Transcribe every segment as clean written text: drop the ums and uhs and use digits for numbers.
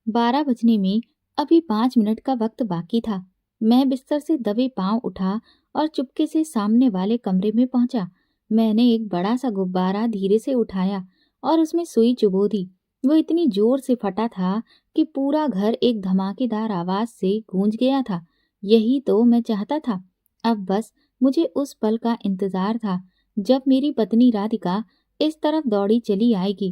12 बजने में अभी 5 मिनट का वक्त बाकी था। मैं बिस्तर से दबे पांव उठा और चुपके से सामने वाले कमरे में पहुंचा। मैंने एक बड़ा सा गुब्बारा धीरे से उठाया और उसमें सुई चुभो दी। वो इतनी जोर से फटा था कि पूरा घर एक धमाकेदार आवाज से गूंज गया था। यही तो मैं चाहता था। अब बस मुझे उस पल का इंतजार था जब मेरी पत्नी राधिका इस तरफ दौड़ी चली आएगी।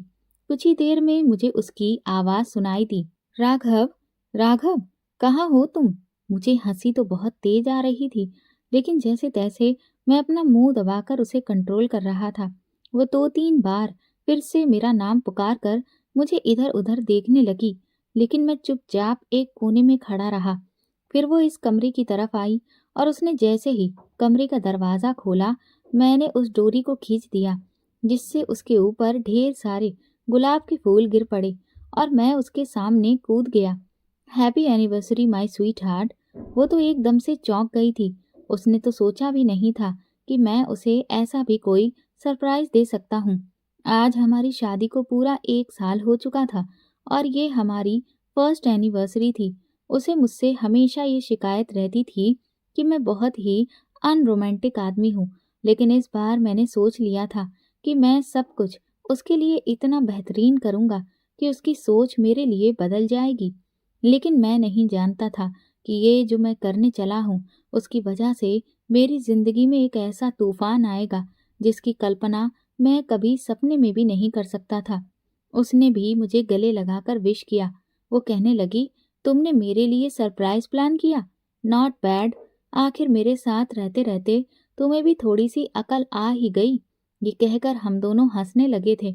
कुछ ही देर में मुझे उसकी आवाज सुनाई दी। राघव, राघव, कहाँ हो तुम? मुझे हंसी तो बहुत तेज आ रही थी, लेकिन जैसे तैसे मैं अपना मुंह दबाकर उसे कंट्रोल कर रहा था। वो 2-3 बार फिर से मेरा नाम पुकार कर मुझे इधर उधर देखने लगी, लेकिन मैं चुपचाप एक कोने में खड़ा रहा। फिर वो इस कमरे की तरफ आई और उसने जैसे ही कमरे का दरवाजा खोला, मैंने उस डोरी को खींच दिया, जिससे उसके ऊपर ढेर सारे गुलाब के फूल गिर पड़े और मैं उसके सामने कूद गया। Happy anniversary my sweet heart. वो तो एकदम से चौंक गई थी। उसने तो सोचा भी नहीं था कि मैं उसे ऐसा भी कोई सरप्राइज दे सकता हूँ। आज हमारी शादी को पूरा 1 साल हो चुका था और ये हमारी फर्स्ट एनिवर्सरी थी। उसे मुझसे हमेशा ये शिकायत रहती थी कि मैं बहुत ही अनरोमांटिक आदमी हूँ, लेकिन इस बार मैंने सोच लिया था कि मैं सब कुछ उसके लिए इतना बेहतरीन करूँगा कि उसकी सोच मेरे लिए बदल जाएगी। लेकिन मैं नहीं जानता था कि ये जो मैं करने चला हूँ, उसकी वजह से मेरी ज़िंदगी में एक ऐसा तूफ़ान आएगा, जिसकी कल्पना मैं कभी सपने में भी नहीं कर सकता था। उसने भी मुझे गले लगाकर विश किया। वो कहने लगी, तुमने मेरे लिए सरप्राइज़ प्लान किया? Not bad. आखिर मेरे साथ रहते-रहते तुम्हें भी थोड़ी-सी अकल आ ही गई। ये कहकर हम दोनों हँसने लगे थे।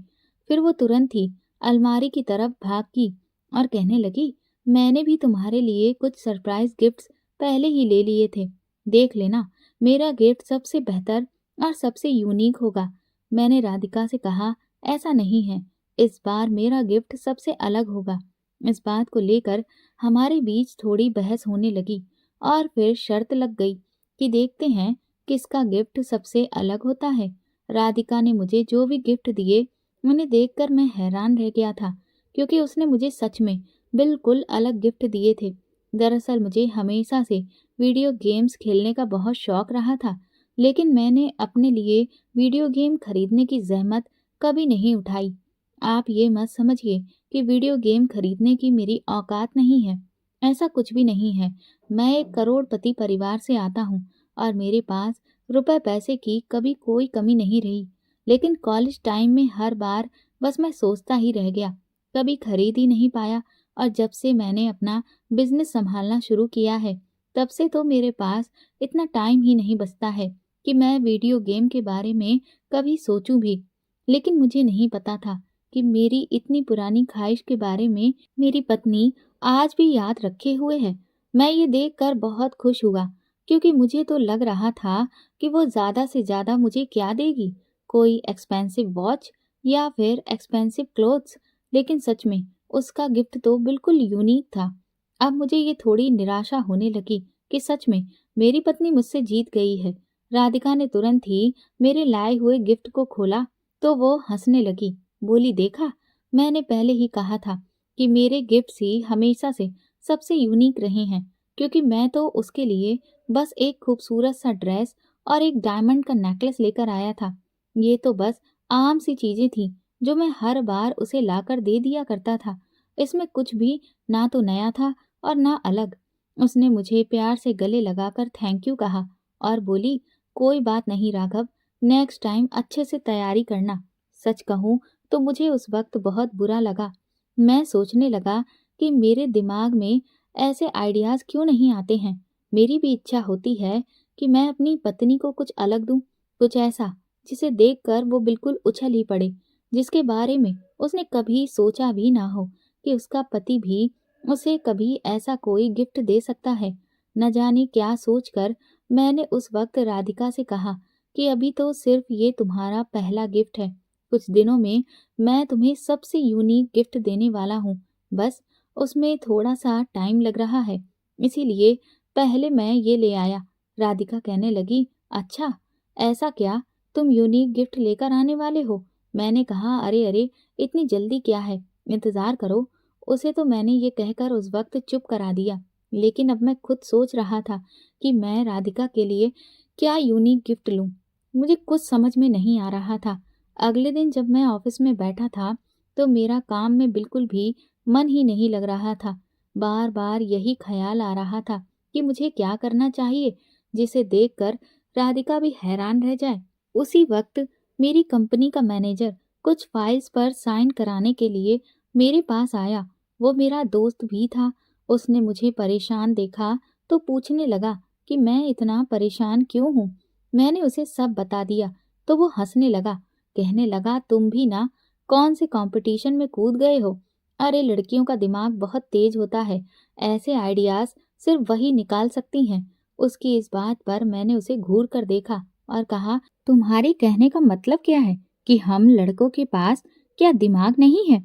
फिर वो तुरंत ही अलमारी की तरफ भागी और कहने लगी, मैंने भी तुम्हारे लिए कुछ सरप्राइज गिफ्ट्स पहले ही ले लिए थे। देख लेना, मेरा गिफ्ट सबसे बेहतर और सबसे यूनिक होगा। मैंने राधिका से कहा, ऐसा नहीं है, इस बार मेरा गिफ्ट सबसे अलग होगा। इस बात को लेकर हमारे बीच थोड़ी बहस होने लगी और फिर शर्त लग गई कि देखते हैं किसका गिफ्ट सबसे अलग होता है। राधिका ने मुझे जो भी गिफ्ट दिए, उन्हें देखकर मैं हैरान रह गया था, क्योंकि उसने मुझे सच में बिल्कुल अलग गिफ्ट दिए थे। दरअसल मुझे हमेशा से वीडियो गेम्स खेलने का बहुत शौक रहा था, लेकिन मैंने अपने लिए वीडियो गेम खरीदने की ज़हमत कभी नहीं उठाई। आप ये मत समझिए कि वीडियो गेम खरीदने की मेरी औकात नहीं है। ऐसा कुछ भी नहीं है। मैं एक करोड़पति परिवार से आता हूँ और मेरे पास रुपए पैसे की कभी कोई कमी नहीं रही। लेकिन कॉलेज टाइम में हर बार बस मैं सोचता ही रह गया, कभी खरीद ही नहीं पाया। और जब से मैंने अपना बिजनेस संभालना शुरू किया है, तब से तो मेरे पास इतना टाइम ही नहीं बचता है कि मैं वीडियो गेम के बारे में कभी सोचूं भी। लेकिन मुझे नहीं पता था कि मेरी इतनी पुरानी ख्वाहिश के बारे में मेरी पत्नी आज भी याद रखे हुए है। मैं ये देखकर बहुत खुश हुआ, क्योंकि मुझे तो लग रहा था कि वो ज्यादा से ज्यादा मुझे क्या देगी, कोई एक्सपेंसिव वॉच या फिर एक्सपेंसिव क्लोथ्स। लेकिन सच में उसका गिफ्ट तो बिल्कुल यूनिक था। अब मुझे ये थोड़ी निराशा होने लगी कि सच में मेरी पत्नी मुझसे जीत गई है। राधिका ने तुरंत ही मेरे लाए हुए गिफ्ट को खोला तो वो हंसने लगी। बोली, देखा, मैंने पहले ही कहा था कि मेरे गिफ्ट्स ही हमेशा से सबसे यूनिक रहे हैं, क्योंकि मैं तो उसके लिए बस एक खूबसूरत सा ड्रेस और एक डायमंड का नेकलेस लेकर आया था। ये तो बस आम सी चीजें थी जो मैं हर बार उसे लाकर दे दिया करता था। इसमें कुछ भी ना तो नया था और ना अलग। उसने मुझे प्यार से गले लगाकर थैंक यू कहा और बोली, कोई बात नहीं राघव, नेक्स्ट टाइम अच्छे से तैयारी करना। सच कहूँ तो मुझे उस वक्त बहुत बुरा लगा। मैं सोचने लगा कि मेरे दिमाग में ऐसे आइडियाज क्यों नहीं आते हैं। मेरी भी इच्छा होती है कि मैं अपनी पत्नी को कुछ अलग दूं, कुछ ऐसा जिसे देखकर वो बिल्कुल उछल ही पड़े, जिसके बारे में उसने कभी सोचा भी ना हो कि उसका पति भी उसे कभी ऐसा कोई गिफ्ट दे सकता है। न जाने क्या सोचकर मैंने उस वक्त राधिका से कहा कि अभी तो सिर्फ ये तुम्हारा पहला गिफ्ट है। कुछ दिनों में मैं तुम्हें सबसे यूनिक गिफ्ट देने वाला हूँ। बस उसमें थोड़ा सा टाइम लग रहा है, इसीलिए पहले मैं ये ले आया। राधिका कहने लगी, अच्छा, ऐसा क्या, तुम यूनिक गिफ्ट लेकर आने वाले हो? मैंने कहा, अरे अरे, इतनी जल्दी क्या है, इंतजार करो। उसे तो मैंने ये कहकर उस वक्त चुप करा दिया, लेकिन अब मैं खुद सोच रहा था कि मैं राधिका के लिए क्या यूनिक गिफ्ट लूं। मुझे कुछ समझ में नहीं आ रहा था। अगले दिन जब मैं ऑफिस में बैठा था तो मेरा काम में बिल्कुल भी मन ही नहीं लग रहा था। बार बार यही ख्याल आ रहा था कि मुझे क्या करना चाहिए जिसे देखकर राधिका भी हैरान रह जाए। उसी वक्त मेरी कंपनी का मैनेजर कुछ फाइल्स पर साइन कराने के लिए मेरे पास आया। वो मेरा दोस्त भी था। उसने मुझे परेशान देखा तो पूछने लगा कि मैं इतना परेशान क्यों हूँ। मैंने उसे सब बता दिया तो वो हंसने लगा, कहने लगा तुम भी ना कौन से कंपटीशन में कूद गए हो। अरे लड़कियों का दिमाग बहुत तेज होता है, ऐसे आइडियाज सिर्फ वही निकाल सकती हैं। उसकी इस बात पर मैंने उसे घूर कर देखा और कहा, तुम्हारे कहने का मतलब क्या है कि हम लड़कों के पास क्या दिमाग नहीं है?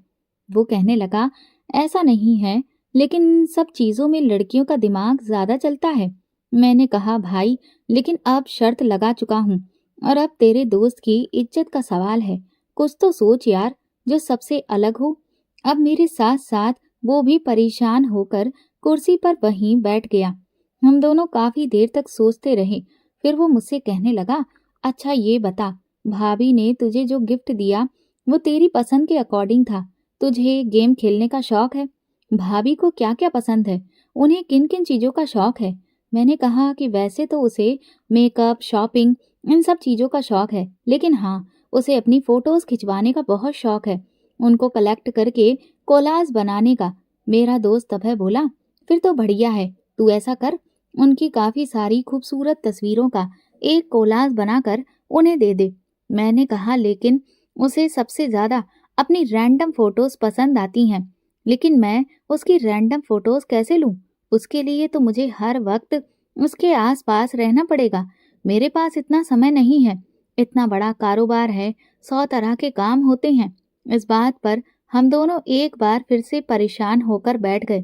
वो कहने लगा, ऐसा नहीं है, लेकिन इन सब चीजों में लड़कियों का दिमाग ज्यादा चलता है। मैंने कहा, भाई लेकिन अब शर्त लगा चुका हूँ और अब तेरे दोस्त की इज्जत का सवाल है। कुछ तो सोच यार, जो सबसे अलग हो। अब मेरे साथ साथ वो भी परेशान होकर कुर्सी पर वहीं बैठ गया। हम दोनों काफी देर तक सोचते रहे। फिर वो मुझसे कहने लगा, अच्छा ये बता, भाभी ने तुझे जो गिफ्ट दिया वो तेरी पसंद के अकॉर्डिंग था। तुझे गेम खेलने का शौक है। भाभी को क्या क्या पसंद है, उन्हें किन किन चीजों का शौक है? मैंने कहा कि वैसे तो उसे मेकअप, शॉपिंग, इन सब चीजों का शौक है, लेकिन हाँ, उसे अपनी फोटोज खिंचवाने का बहुत शौक है, उनको कलेक्ट करके कोलाज बनाने का। मेरा दोस्त अभय बोला, फिर तो बढ़िया है, तू ऐसा कर, उनकी काफी सारी खूबसूरत तस्वीरों का एक कोलाज बनाकर उन्हें दे दे। मैंने कहा, लेकिन उसे सबसे ज्यादा अपनी रैंडम फोटोज पसंद आती हैं, लेकिन मैं उसकी रैंडम फोटोज कैसे लूं? उसके लिए तो मुझे हर वक्त उसके आसपास रहना पड़ेगा। मेरे पास इतना समय नहीं है, इतना बड़ा कारोबार है, 100 तरह के काम होते हैं। इस बात पर हम दोनों एक बार फिर से परेशान होकर बैठ गए।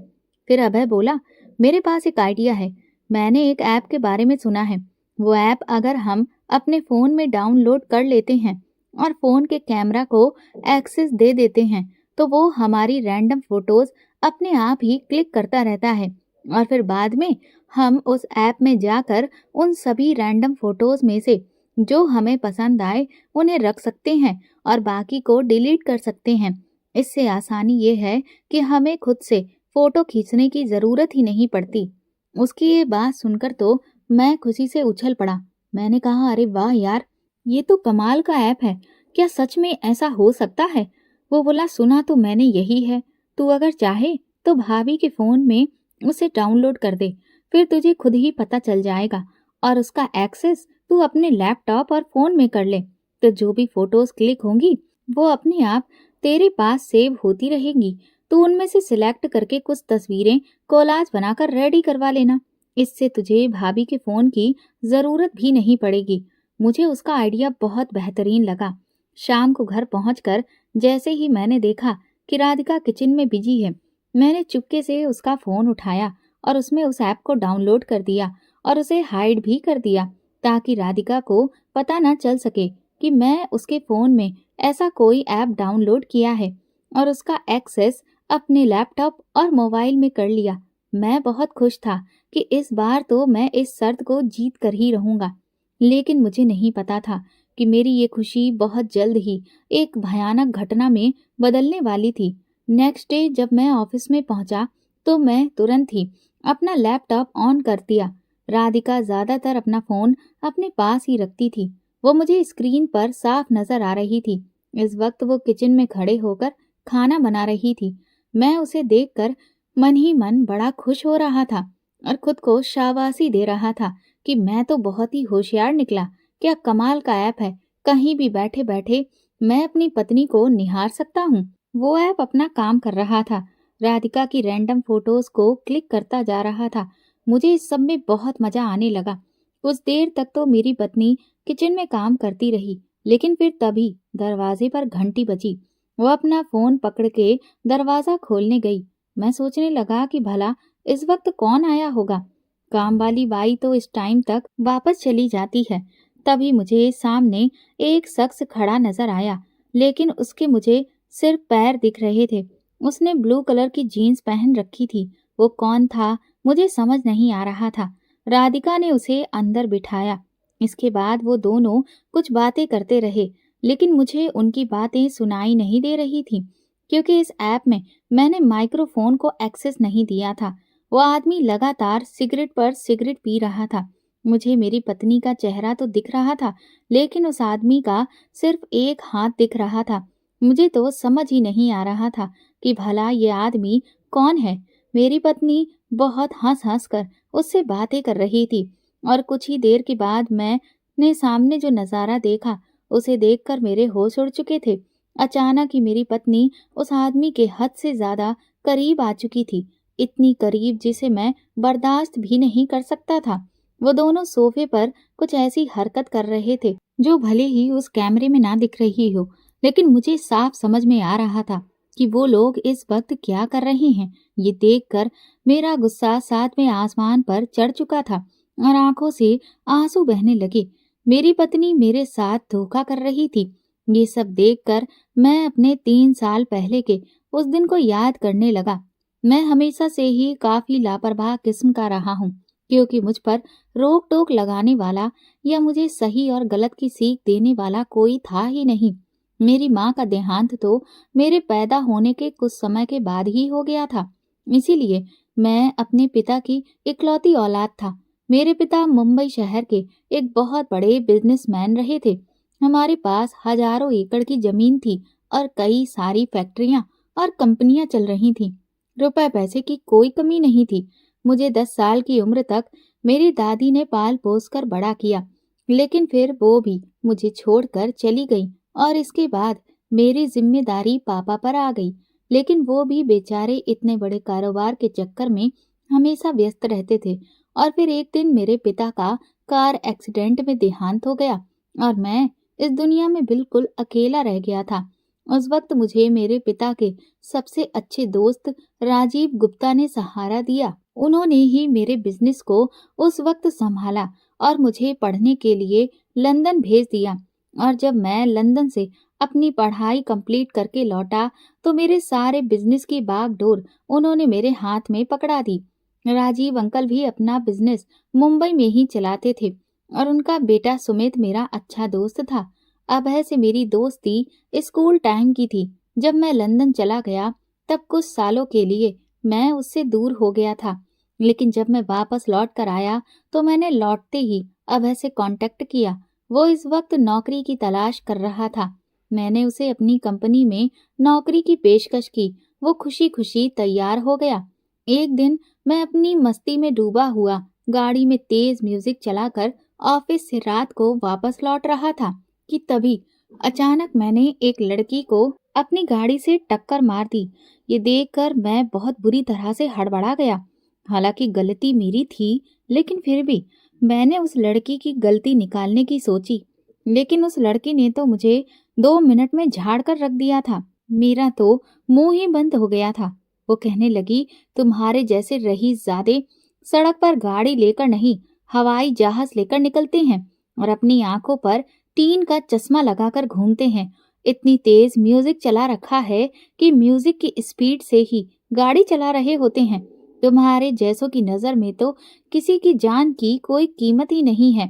फिर अभय बोला, मेरे पास एक आइडिया है। मैंने एक ऐप के बारे में सुना है। वो ऐप अगर हम अपने फोन में डाउनलोड कर लेते हैं और फोन के कैमरा को एक्सेस दे देते हैं तो वो हमारी रैंडम फोटोज अपने आप ही क्लिक करता रहता है और फिर बाद में हम उस ऐप में जाकर उन सभी रैंडम फोटोज में से जो हमें पसंद आए उन्हें रख सकते हैं और बाकी को डिलीट कर सकते हैं। इससे आसानी ये है कि हमें खुद से फोटो खींचने की जरूरत ही नहीं पड़ती। उसकी ये बात सुनकर तो मैं खुशी से उछल पड़ा। मैंने कहा, अरे वाह यार, ये तो कमाल का ऐप है। क्या सच में ऐसा हो सकता है? वो बोला, सुना तो मैंने यही है। तू अगर चाहे तो भाभी के फोन में उसे डाउनलोड कर दे, फिर तुझे खुद ही पता चल जाएगा और उसका एक्सेस तू अपने लैपटॉप और फोन में कर ले। तो जो भी फोटोज क्लिक होंगी वो अपने आप तेरे पास सेव होती रहेंगी। तू उनमें से सिलेक्ट करके कुछ तस्वीरें कोलाज बनाकर रेडी करवा लेना। इससे तुझे भाभी के फोन की जरूरत भी नहीं पड़ेगी। मुझे उसका आइडिया बहुत बेहतरीन लगा। शाम को घर पहुंचकर जैसे ही मैंने देखा कि राधिका किचन में बिजी है, मैंने चुपके से उसका फोन उठाया और उसमें उस ऐप को डाउनलोड कर दिया और उसे हाइड भी कर दिया ताकि राधिका को पता न चल सके कि मैं उसके फोन में ऐसा कोई ऐप डाउनलोड किया है और उसका एक्सेस अपने लैपटॉप और मोबाइल में कर लिया। मैं बहुत खुश था कि इस बार तो मैं इस शर्त को जीत कर ही रहूंगा। लेकिन मुझे नहीं पता था कि मेरी ये खुशी बहुत जल्द ही एक भयानक घटना में बदलने वाली थी। नेक्स्ट डे जब मैं ऑफिस में पहुंचा तो मैं तुरंत ही अपना लैपटॉप ऑन कर दिया। राधिका ज्यादातर अपना फोन अपने पास ही रखती थी। वो मुझे स्क्रीन पर साफ नजर आ रही थी। इस वक्त वो किचन में खड़े होकर खाना बना रही थी। मैं उसे देखकर मन ही मन बड़ा खुश हो रहा था और खुद को शाबाशी दे रहा था कि मैं तो बहुत ही होशियार निकला। क्या कमाल का ऐप है, कहीं भी बैठे बैठे मैं अपनी पत्नी को निहार सकता हूँ। वो ऐप अपना काम कर रहा था, राधिका की रैंडम फोटोज को क्लिक करता जा रहा था। मुझे इस सब में बहुत मजा आने लगा। कुछ देर तक तो मेरी पत्नी किचन में काम करती रही, लेकिन फिर तभी दरवाजे पर घंटी बजी। वो अपना फोन पकड़ के दरवाजा खोलने गई। मैं सोचने लगा कि भला इस वक्त कौन आया होगा। काम वाली बाई तो इस टाइम तक वापस चली जाती है। तभी मुझे सामने एक शख्स खड़ा नजर आया, लेकिन उसके मुझे सिर्फ पैर दिख रहे थे। उसने ब्लू कलर की जीन्स पहन रखी थी। वो कौन था मुझे समझ नहीं आ रहा था। राधिका ने उसे अंदर बिठाया। इसके बाद वो दोनों कुछ बातें करते रहे, लेकिन मुझे उनकी बातें सुनाई नहीं दे रही थी, क्योंकि इस ऐप में मैंने माइक्रोफोन को एक्सेस नहीं दिया था। वो आदमी लगातार सिगरेट पर सिगरेट पी रहा था। मुझे मेरी पत्नी का चेहरा तो दिख रहा था, लेकिन उस आदमी का सिर्फ एक हाथ दिख रहा था। मुझे तो समझ ही नहीं आ रहा था कि भला ये आदमी कौन है। मेरी पत्नी बहुत हंस हंस कर उससे बातें कर रही थी, और कुछ ही देर के बाद मैंने सामने जो नज़ारा देखा, उसे देखकर मेरे होश उड़ चुके थे। अचानक ही मेरी पत्नी उस आदमी के हद से ज्यादा करीब आ चुकी थी, इतनी करीब जिसे मैं बर्दाश्त भी नहीं कर सकता था। वो दोनों सोफे पर कुछ ऐसी हरकत कर रहे थे जो भले ही उस कैमरे में ना दिख रही हो, लेकिन मुझे साफ समझ में आ रहा था कि वो लोग इस वक्त क्या कर रहे हैं। ये देखकर मेरा गुस्सा सातवें आसमान पर चढ़ चुका था और आंखों से आंसू बहने लगे। मेरी पत्नी मेरे साथ धोखा कर रही थी। ये सब देखकर मैं अपने 3 साल पहले के उस दिन को याद करने लगा। मैं हमेशा से ही काफी लापरवाह किस्म का रहा हूँ, क्योंकि मुझ पर रोक टोक लगाने वाला या मुझे सही और गलत की सीख देने वाला कोई था ही नहीं। मेरी माँ का देहांत तो मेरे पैदा होने के कुछ समय के बाद ही हो गया था, इसीलिए मैं अपने पिता की इकलौती औलाद था। मेरे पिता मुंबई शहर के एक बहुत बड़े बिजनेसमैन रहे थे। हमारे पास हजारों एकड़ की जमीन थी और कई सारी फैक्ट्रियां और कंपनियां चल रही थीं। रुपए पैसे की कोई कमी नहीं थी। मुझे 10 साल की उम्र तक मेरी दादी ने पाल पोस कर बड़ा किया, लेकिन फिर वो भी मुझे छोड़कर चली गई और इसके बाद मेरी जिम्मेदारी पापा पर आ गई। लेकिन वो भी बेचारे इतने बड़े कारोबार के चक्कर में हमेशा व्यस्त रहते थे। और फिर एक दिन मेरे पिता का कार एक्सीडेंट में देहांत हो गया और मैं इस दुनिया में बिल्कुल अकेला रह गया था। उस वक्त मुझे मेरे पिता के सबसे अच्छे दोस्त राजीव गुप्ता ने सहारा दिया। उन्होंने ही मेरे बिजनेस को उस वक्त संभाला और मुझे पढ़ने के लिए लंदन भेज दिया। और जब मैं लंदन से अपनी पढ़ाई कंप्लीट करके लौटा, तो मेरे सारे बिजनेस की बागडोर उन्होंने मेरे हाथ में पकड़ा दी। राजीव अंकल भी अपना बिजनेस मुंबई में ही चलाते थे और उनका बेटा सुमित मेरा अच्छा दोस्त था। अभय से मेरी दोस्ती स्कूल टाइम की थी। जब मैं लंदन चला गया, तब कुछ सालों के लिए मैं उससे दूर हो गया था, लेकिन जब मैं वापस लौट कर आया, तो मैंने लौटते ही अभय से कांटेक्ट किया। वो इस वक्त नौकरी की तलाश कर रहा था। मैंने उसे अपनी कंपनी में नौकरी की पेशकश की। वो खुशी खुशी तैयार हो गया। एक दिन मैं अपनी मस्ती में डूबा हुआ गाड़ी में तेज म्यूजिक चलाकर ऑफिस से रात को वापस लौट रहा था कि तभी अचानक मैंने एक लड़की को अपनी गाड़ी से टक्कर मार दी। ये देखकर मैं बहुत बुरी तरह से हड़बड़ा गया। हालांकि गलती मेरी थी, लेकिन फिर भी मैंने उस लड़की की गलती निकालने की सोची। लेकिन उस लड़की ने तो मुझे 2 मिनट में झाड़ कर रख दिया था। मेरा तो मुंह ही बंद हो गया था। वो कहने लगी, तुम्हारे जैसे रईसजादे सड़क पर गाड़ी लेकर नहीं, हवाई जहाज लेकर निकलते हैं और अपनी आंखों पर टीन का चश्मा लगाकर घूमते हैं। इतनी तेज म्यूजिक चला रखा है कि म्यूजिक की स्पीड से ही गाड़ी चला रहे होते हैं। तुम्हारे जैसों की नजर में तो किसी की जान की कोई कीमत ही नहीं है।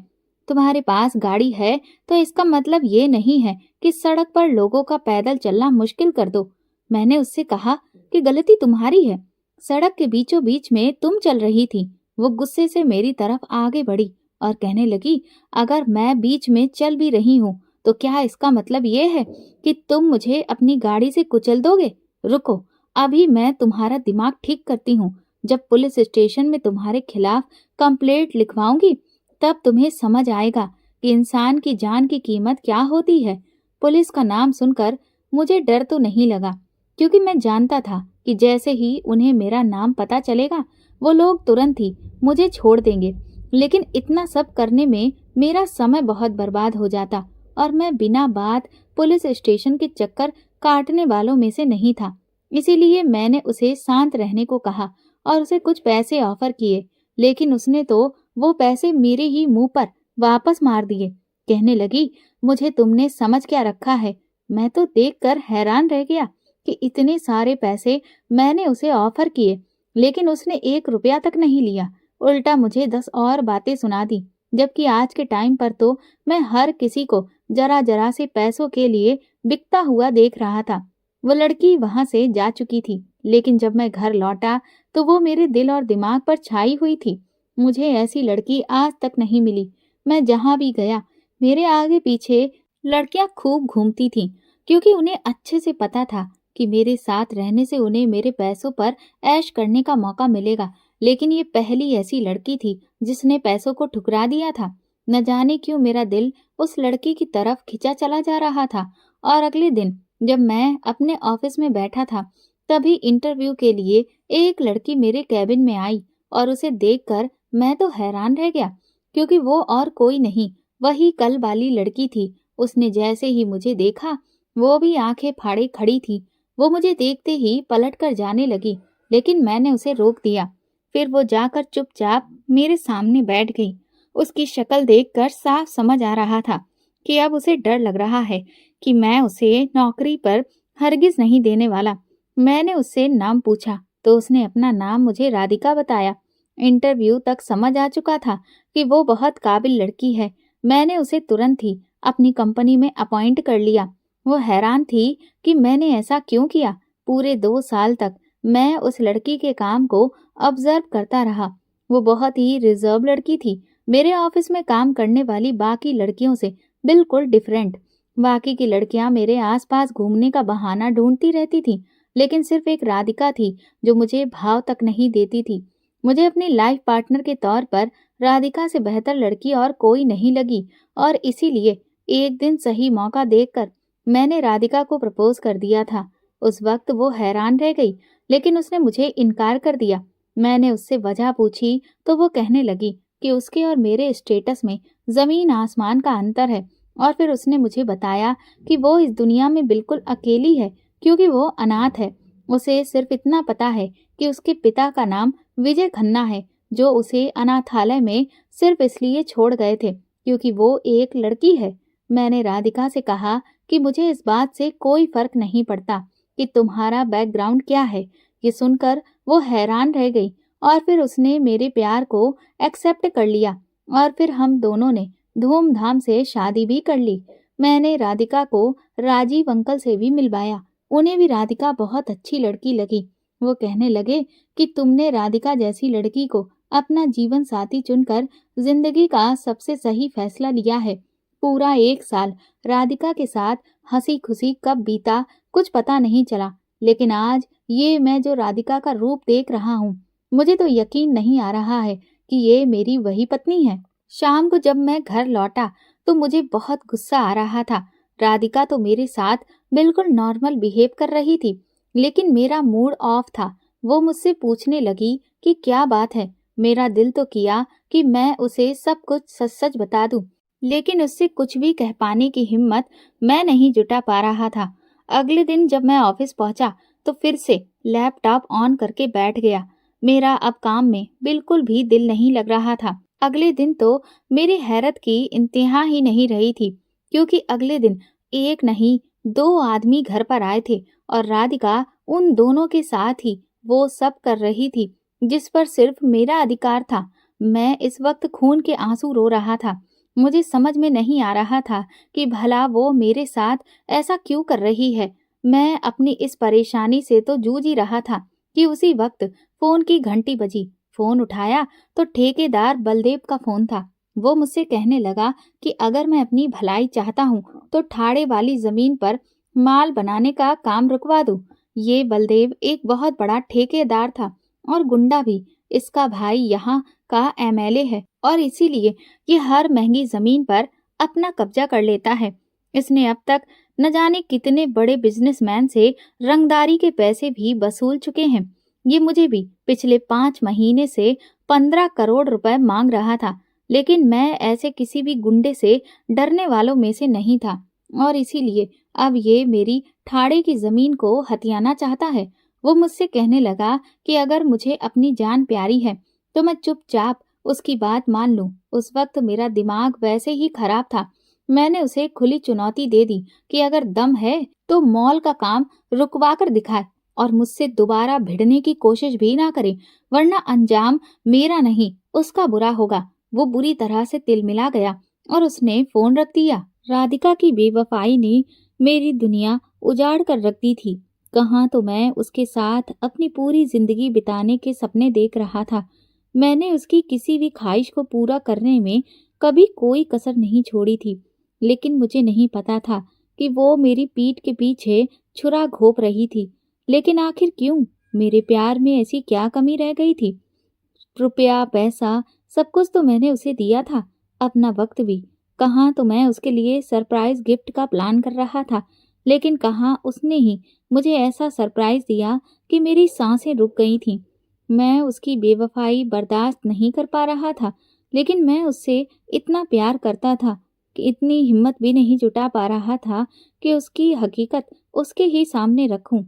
तुम्हारे पास गाड़ी है तो इसका मतलब ये नहीं है कि सड़क पर लोगों का पैदल चलना मुश्किल कर दो। मैंने उससे कहा कि गलती तुम्हारी है। सड़क के बीचों बीच में तुम चल रही थी। वो गुस्से से मेरी तरफ आगे बढ़ी और कहने लगी, अगर मैं बीच में चल भी रही हूँ, तो क्या इसका मतलब ये है कि तुम मुझे अपनी गाड़ी से कुचल दोगे? रुको, अभी मैं तुम्हारा दिमाग ठीक करती हूँ। जब पुलिस स्टेशन में तुम्हारे खिलाफ कंप्लेंट लिखवाऊंगी, तब तुम्हें समझ आएगा कि इंसान की जान की कीमत क्या होती है। पुलिस का नाम सुनकर मुझे डर तो नहीं लगा, क्योंकि मैं जानता था कि जैसे ही उन्हें मेरा नाम पता चलेगा, वो लोग तुरंत ही मुझे छोड़ देंगे। लेकिन इतना सब करने में मेरा समय बहुत बर्बाद हो जाता और मैं बिना बात पुलिस स्टेशन के चक्कर काटने वालों में से नहीं था। इसीलिए मैंने उसे शांत रहने को कहा और उसे कुछ पैसे ऑफर किए, लेकिन उसने तो वो पैसे मेरे ही मुंह पर वापस मार दिए। कहने लगी, मुझे तुमने समझ क्या रखा है? मैं तो देखकर हैरान रह गया कि इतने सारे पैसे मैंने उसे ऑफर किए, लेकिन उसने 1 रुपया तक नहीं लिया। उल्टा मुझे 10 और बातें सुना दी। जबकि आज के टाइम पर तो मैं हर किसी को जरा-जरा से पैसों के लिए बिकता हुआ देख रहा था। वो लड़की वहां से जा चुकी थी, लेकिन जब मैं घर लौटा तो वो मेरे दिल और दिमाग पर छाई हुई थी। मुझे ऐसी लड़की आज तक नहीं मिली। मैं जहां भी गया, मेरे आगे पीछे लड़कियां खूब घूमती थीं, क्योंकि उन्हें अच्छे से पता था कि मेरे साथ रहने से उन्हें मेरे पैसों पर ऐश करने का मौका मिलेगा। लेकिन ये पहली ऐसी लड़की थी जिसने पैसों को ठुकरा दिया था। न जाने क्यों मेरा दिल उस लड़की की तरफ खिंचा चला जा रहा था। और अगले दिन जब मैं अपने ऑफिस में बैठा था, तभी इंटरव्यू के लिए एक लड़की मेरे कैबिन में आई और उसे देखकर मैं तो हैरान रह गया, क्योंकि वो और कोई नहीं, वही कल वाली लड़की थी। उसने जैसे ही मुझे देखा, वो भी आंखें फाड़े खड़ी थी। वो मुझे देखते ही पलट कर जाने लगी, लेकिन मैंने उसे रोक दिया। फिर वो जाकर चुपचाप मेरे सामने बैठ गई। उसकी शक्ल देखकर साफ समझ आ रहा था कि अब उसे डर लग रहा है कि मैं उसे नौकरी पर हरगिज नहीं देने वाला। मैंने उससे नाम पूछा तो उसने अपना नाम मुझे राधिका बताया। इंटरव्यू तक समझ आ चुका था कि वो बहुत काबिल लड़की है। मैंने उसे तुरंत ही अपनी कंपनी में अपॉइंट कर लिया। वो हैरान थी कि मैंने ऐसा क्यों किया। पूरे 2 साल तक मैं उस लड़की के काम को ऑब्जर्व करता रहा। वो बहुत ही रिजर्व लड़की थी, मेरे ऑफिस में काम करने वाली बाकी लड़कियों से बिल्कुल डिफरेंट। बाकी की लड़कियां मेरे आसपास घूमने का बहाना ढूंढती रहती थीं, लेकिन सिर्फ एक राधिका थी जो मुझे भाव तक नहीं देती थी। मुझे अपनी लाइफ पार्टनर के तौर पर राधिका से बेहतर लड़की और कोई नहीं लगी, और इसीलिए एक दिन सही मौका देखकर मैंने राधिका को प्रपोज कर दिया था। उस वक्त वो हैरान रह गई, लेकिन उसने मुझे इनकार कर दिया। मैंने उससे वजह पूछी तो वो कहने लगी कि उसके और मेरे स्टेटस में जमीन आसमान का अंतर है। और फिर उसने मुझे बताया कि वो इस दुनिया में बिल्कुल अकेली है, क्योंकि वो अनाथ है। उसे सिर्फ इतना पता है कि उसके पिता का नाम विजय खन्ना है, जो उसे अनाथालय में सिर्फ इसलिए छोड़ गए थे क्योंकि वो एक लड़की है। मैंने राधिका से कहा कि मुझे इस बात से कोई फर्क नहीं पड़ता कि तुम्हारा बैकग्राउंड क्या है। ये सुनकर वो हैरान रह गई, और फिर उसने मेरे प्यार को एक्सेप्ट कर लिया, और फिर हम दोनों ने धूमधाम से शादी भी कर ली। मैंने राधिका को राजीव अंकल से भी मिलवाया। उन्हें भी राधिका बहुत अच्छी लड़की लगी। वो कहने लगे कि तुमने राधिका जैसी लड़की को अपना जीवन साथी चुनकर जिंदगी का सबसे सही फैसला लिया है। पूरा 1 साल राधिका के साथ हंसी खुशी कब बीता कुछ पता नहीं चला, लेकिन आज ये मैं जो राधिका का रूप देख रहा हूँ, मुझे तो यकीन नहीं आ रहा है कि ये मेरी वही पत्नी है। शाम को जब मैं घर लौटा तो मुझे बहुत गुस्सा आ रहा था। राधिका तो मेरे साथ बिल्कुल नॉर्मल बिहेव कर रही थी, लेकिन मेरा मूड ऑफ था। वो मुझसे पूछने लगी कि क्या बात है। मेरा दिल तो किया कि मैं उसे सब कुछ सच सच बता दूं, लेकिन उससे कुछ भी कह पाने की हिम्मत मैं नहीं जुटा पा रहा था। अगले दिन जब मैं ऑफिस पहुंचा तो फिर से लैपटॉप ऑन करके बैठ गया। मेरा अब काम में बिल्कुल भी दिल नहीं लग रहा था। अगले दिन तो मेरी हैरत की इंतहा ही नहीं रही थी, क्योंकि अगले दिन एक नहीं 2 आदमी घर पर आए थे, और राधिका उन दोनों के साथ ही वो सब कर रही थी जिस पर सिर्फ मेरा अधिकार था। मैं इस वक्त खून के आंसू रो रहा था। मुझे समझ में नहीं आ रहा था कि भला वो मेरे साथ ऐसा क्यों कर रही है। मैं अपनी इस परेशानी से तो जूझ ही रहा था कि उसी वक्त फोन की घंटी बजी। फोन उठाया तो ठेकेदार बलदेव का फोन था। वो मुझसे कहने लगा कि अगर मैं अपनी भलाई चाहता हूँ तो ठाड़े वाली जमीन पर माल बनाने का काम रुकवा दूं। ये बलदेव एक बहुत बड़ा ठेकेदार था और गुंडा भी। इसका भाई यहाँ का एमएलए है, और इसीलिए ये हर महंगी जमीन पर अपना कब्जा कर लेता है। इसने अब तक न जाने कितने बड़े बिजनेसमैन से रंगदारी के पैसे भी वसूल चुके हैं। ये मुझे भी पिछले 5 महीने से 15 करोड़ रुपए मांग रहा था, लेकिन मैं ऐसे किसी भी गुंडे से डरने वालों में से नहीं था, और इसीलिए अब ये मेरी ठाड़े की जमीन को हथियाना चाहता है। वो मुझसे कहने लगा कि अगर मुझे अपनी जान प्यारी है तो मैं चुपचाप उसकी बात मान लूं। उस वक्त मेरा दिमाग वैसे ही खराब था। मैंने उसे खुली चुनौती दे दी कि अगर दम है तो मॉल का काम रुकवा कर दिखाए और मुझसे दोबारा भिड़ने की कोशिश भी ना करे, वरना अंजाम मेरा नहीं उसका बुरा होगा। वो बुरी तरह से तिलमिला गया और उसने फोन रख दिया। राधिका की बेवफाई ने मेरी दुनिया उजाड़ कर रख दी थी। कहाँ तो मैं उसके साथ अपनी पूरी जिंदगी बिताने के सपने देख रहा था। मैंने उसकी किसी भी ख्वाहिश को पूरा करने में कभी कोई कसर नहीं छोड़ी थी, लेकिन मुझे नहीं पता था कि वो मेरी पीठ के पीछे छुरा घोंप रही थी। लेकिन आखिर क्यों? मेरे प्यार में ऐसी क्या कमी रह गई थी? रुपया, पैसा, सब कुछ तो मैंने उसे दिया था, अपना वक्त भी। कहाँ तो मैं उसके लिए सरप्राइज गिफ्ट का प्लान कर रहा था, लेकिन कहाँ उसने ही मुझे ऐसा सरप्राइज दिया कि मेरी सांसें रुक गई थीं। मैं उसकी बेवफाई बर्दाश्त नहीं कर पा रहा था, लेकिन मैं उससे इतना प्यार करता था कि इतनी हिम्मत भी नहीं जुटा पा रहा था कि उसकी हकीकत उसके ही सामने रखूं।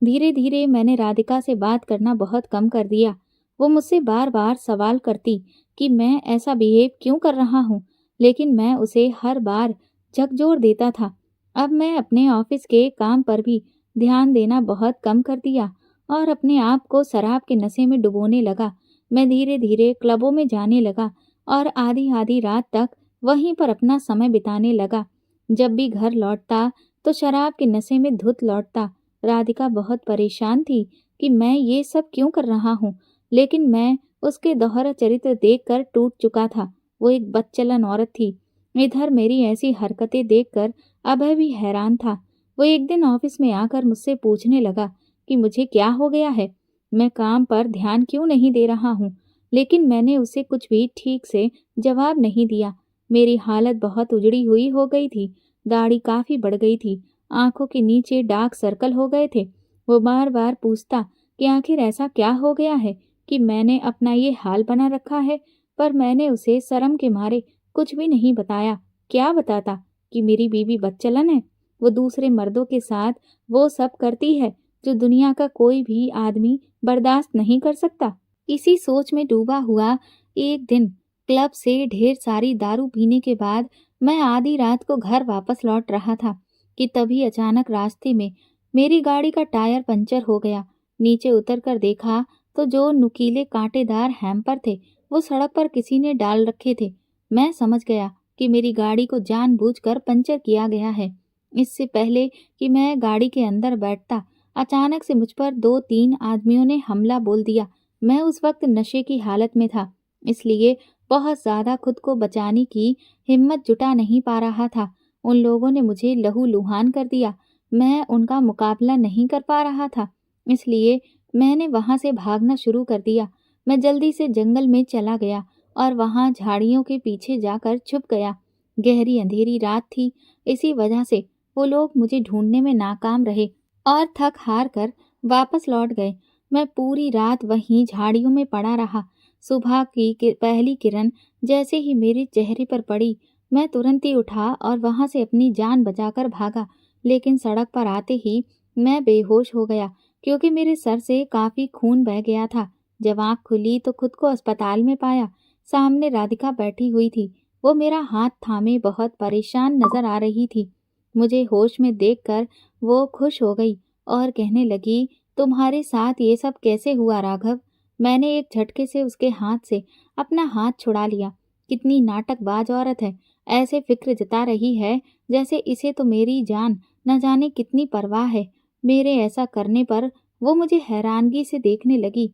धीरे धीरे मैंने राधिका से बात करना बहुत कम कर दिया। वो मुझसे बार बार सवाल करती कि मैं ऐसा बिहेव क्यों कर रहा हूँ, लेकिन मैं उसे हर बार झकझोर देता था। अब मैं अपने ऑफिस के काम पर भी ध्यान देना बहुत कम कर दिया और अपने आप को शराब के नशे में डुबोने लगा। मैं धीरे धीरे क्लबों में जाने लगा और आधी आधी रात तक वहीं पर अपना समय बिताने लगा। जब भी घर लौटता तो शराब के नशे में धुत लौटता। राधिका बहुत परेशान थी कि मैं ये सब क्यों कर रहा हूँ, लेकिन मैं उसके दोहरा चरित्र देखकर टूट चुका था। वो एक बदचलन औरत थी। इधर मेरी ऐसी हरकतें देखकर अभय भी हैरान था। वो एक दिन ऑफिस में आकर मुझसे पूछने लगा कि मुझे क्या हो गया है, मैं काम पर ध्यान क्यों नहीं दे रहा हूँ। लेकिन मैंने उसे कुछ भी ठीक से जवाब नहीं दिया। मेरी हालत बहुत उजड़ी हुई हो गई थी। दाढ़ी काफी बढ़ गई थी, आंखों के नीचे डार्क सर्कल हो गए थे। वो बार बार पूछता कि आखिर ऐसा क्या हो गया है कि मैंने अपना ये हाल बना रखा है, पर मैंने उसे शर्म के मारे कुछ भी नहीं बताया। क्या बताता कि मेरी बीवी बदचलन है, वो दूसरे मर्दों के साथ वो सब करती है जो दुनिया का कोई भी आदमी बर्दाश्त नहीं कर सकता। इसी सोच में डूबा हुआ एक दिन क्लब से ढेर सारी दारू पीने के बाद मैं आधी रात को घर वापस लौट रहा था कि तभी अचानक रास्ते में मेरी गाड़ी का टायर पंचर हो गया। नीचे उतर कर देखा तो जो नुकीले कांटेदार हैम्पर थे वो सड़क पर किसी ने डाल रखे थे। मैं समझ गया कि मेरी गाड़ी को जानबूझकर पंचर किया गया है। इससे पहले कि मैं गाड़ी के अंदर बैठता, अचानक से मुझ पर 2-3 आदमियों ने हमला बोल दिया। मैं उस वक्त नशे की हालत में था, इसलिए बहुत ज्यादा खुद को बचाने की हिम्मत जुटा नहीं पा रहा था। उन लोगों ने मुझे लहूलुहान कर दिया। मैं उनका मुकाबला नहीं कर पा रहा था, इसलिए मैंने वहां से भागना शुरू कर दिया। मैं जल्दी से जंगल में चला गया और वहां झाड़ियों के पीछे जाकर छुप गया। गहरी अंधेरी रात थी, इसी वजह से वो लोग मुझे ढूंढने में नाकाम रहे और थक हार कर वापस लौट गए। मैं पूरी रात वहीं झाड़ियों में पड़ा रहा। सुबह की पहली किरण जैसे ही मेरे चेहरे पर पड़ी, मैं तुरंत ही उठा और वहां से अपनी जान बचाकर भागा। लेकिन सड़क पर आते ही मैं बेहोश हो गया, क्योंकि मेरे सर से काफी खून बह गया था। जब आंख खुली तो खुद को अस्पताल में पाया। सामने राधिका बैठी हुई थी। वो मेरा हाथ थामे बहुत परेशान नजर आ रही थी। मुझे होश में देखकर वो खुश हो गई और कहने लगी, तुम्हारे साथ ये सब कैसे हुआ राघव? मैंने एक झटके से उसके हाथ से अपना हाथ छुड़ा लिया। कितनी नाटकबाज औरत है, ऐसे फिक्र जता रही है जैसे इसे तो मेरी जान न जाने कितनी परवाह है। मेरे ऐसा करने पर वो मुझे हैरानगी से देखने लगी।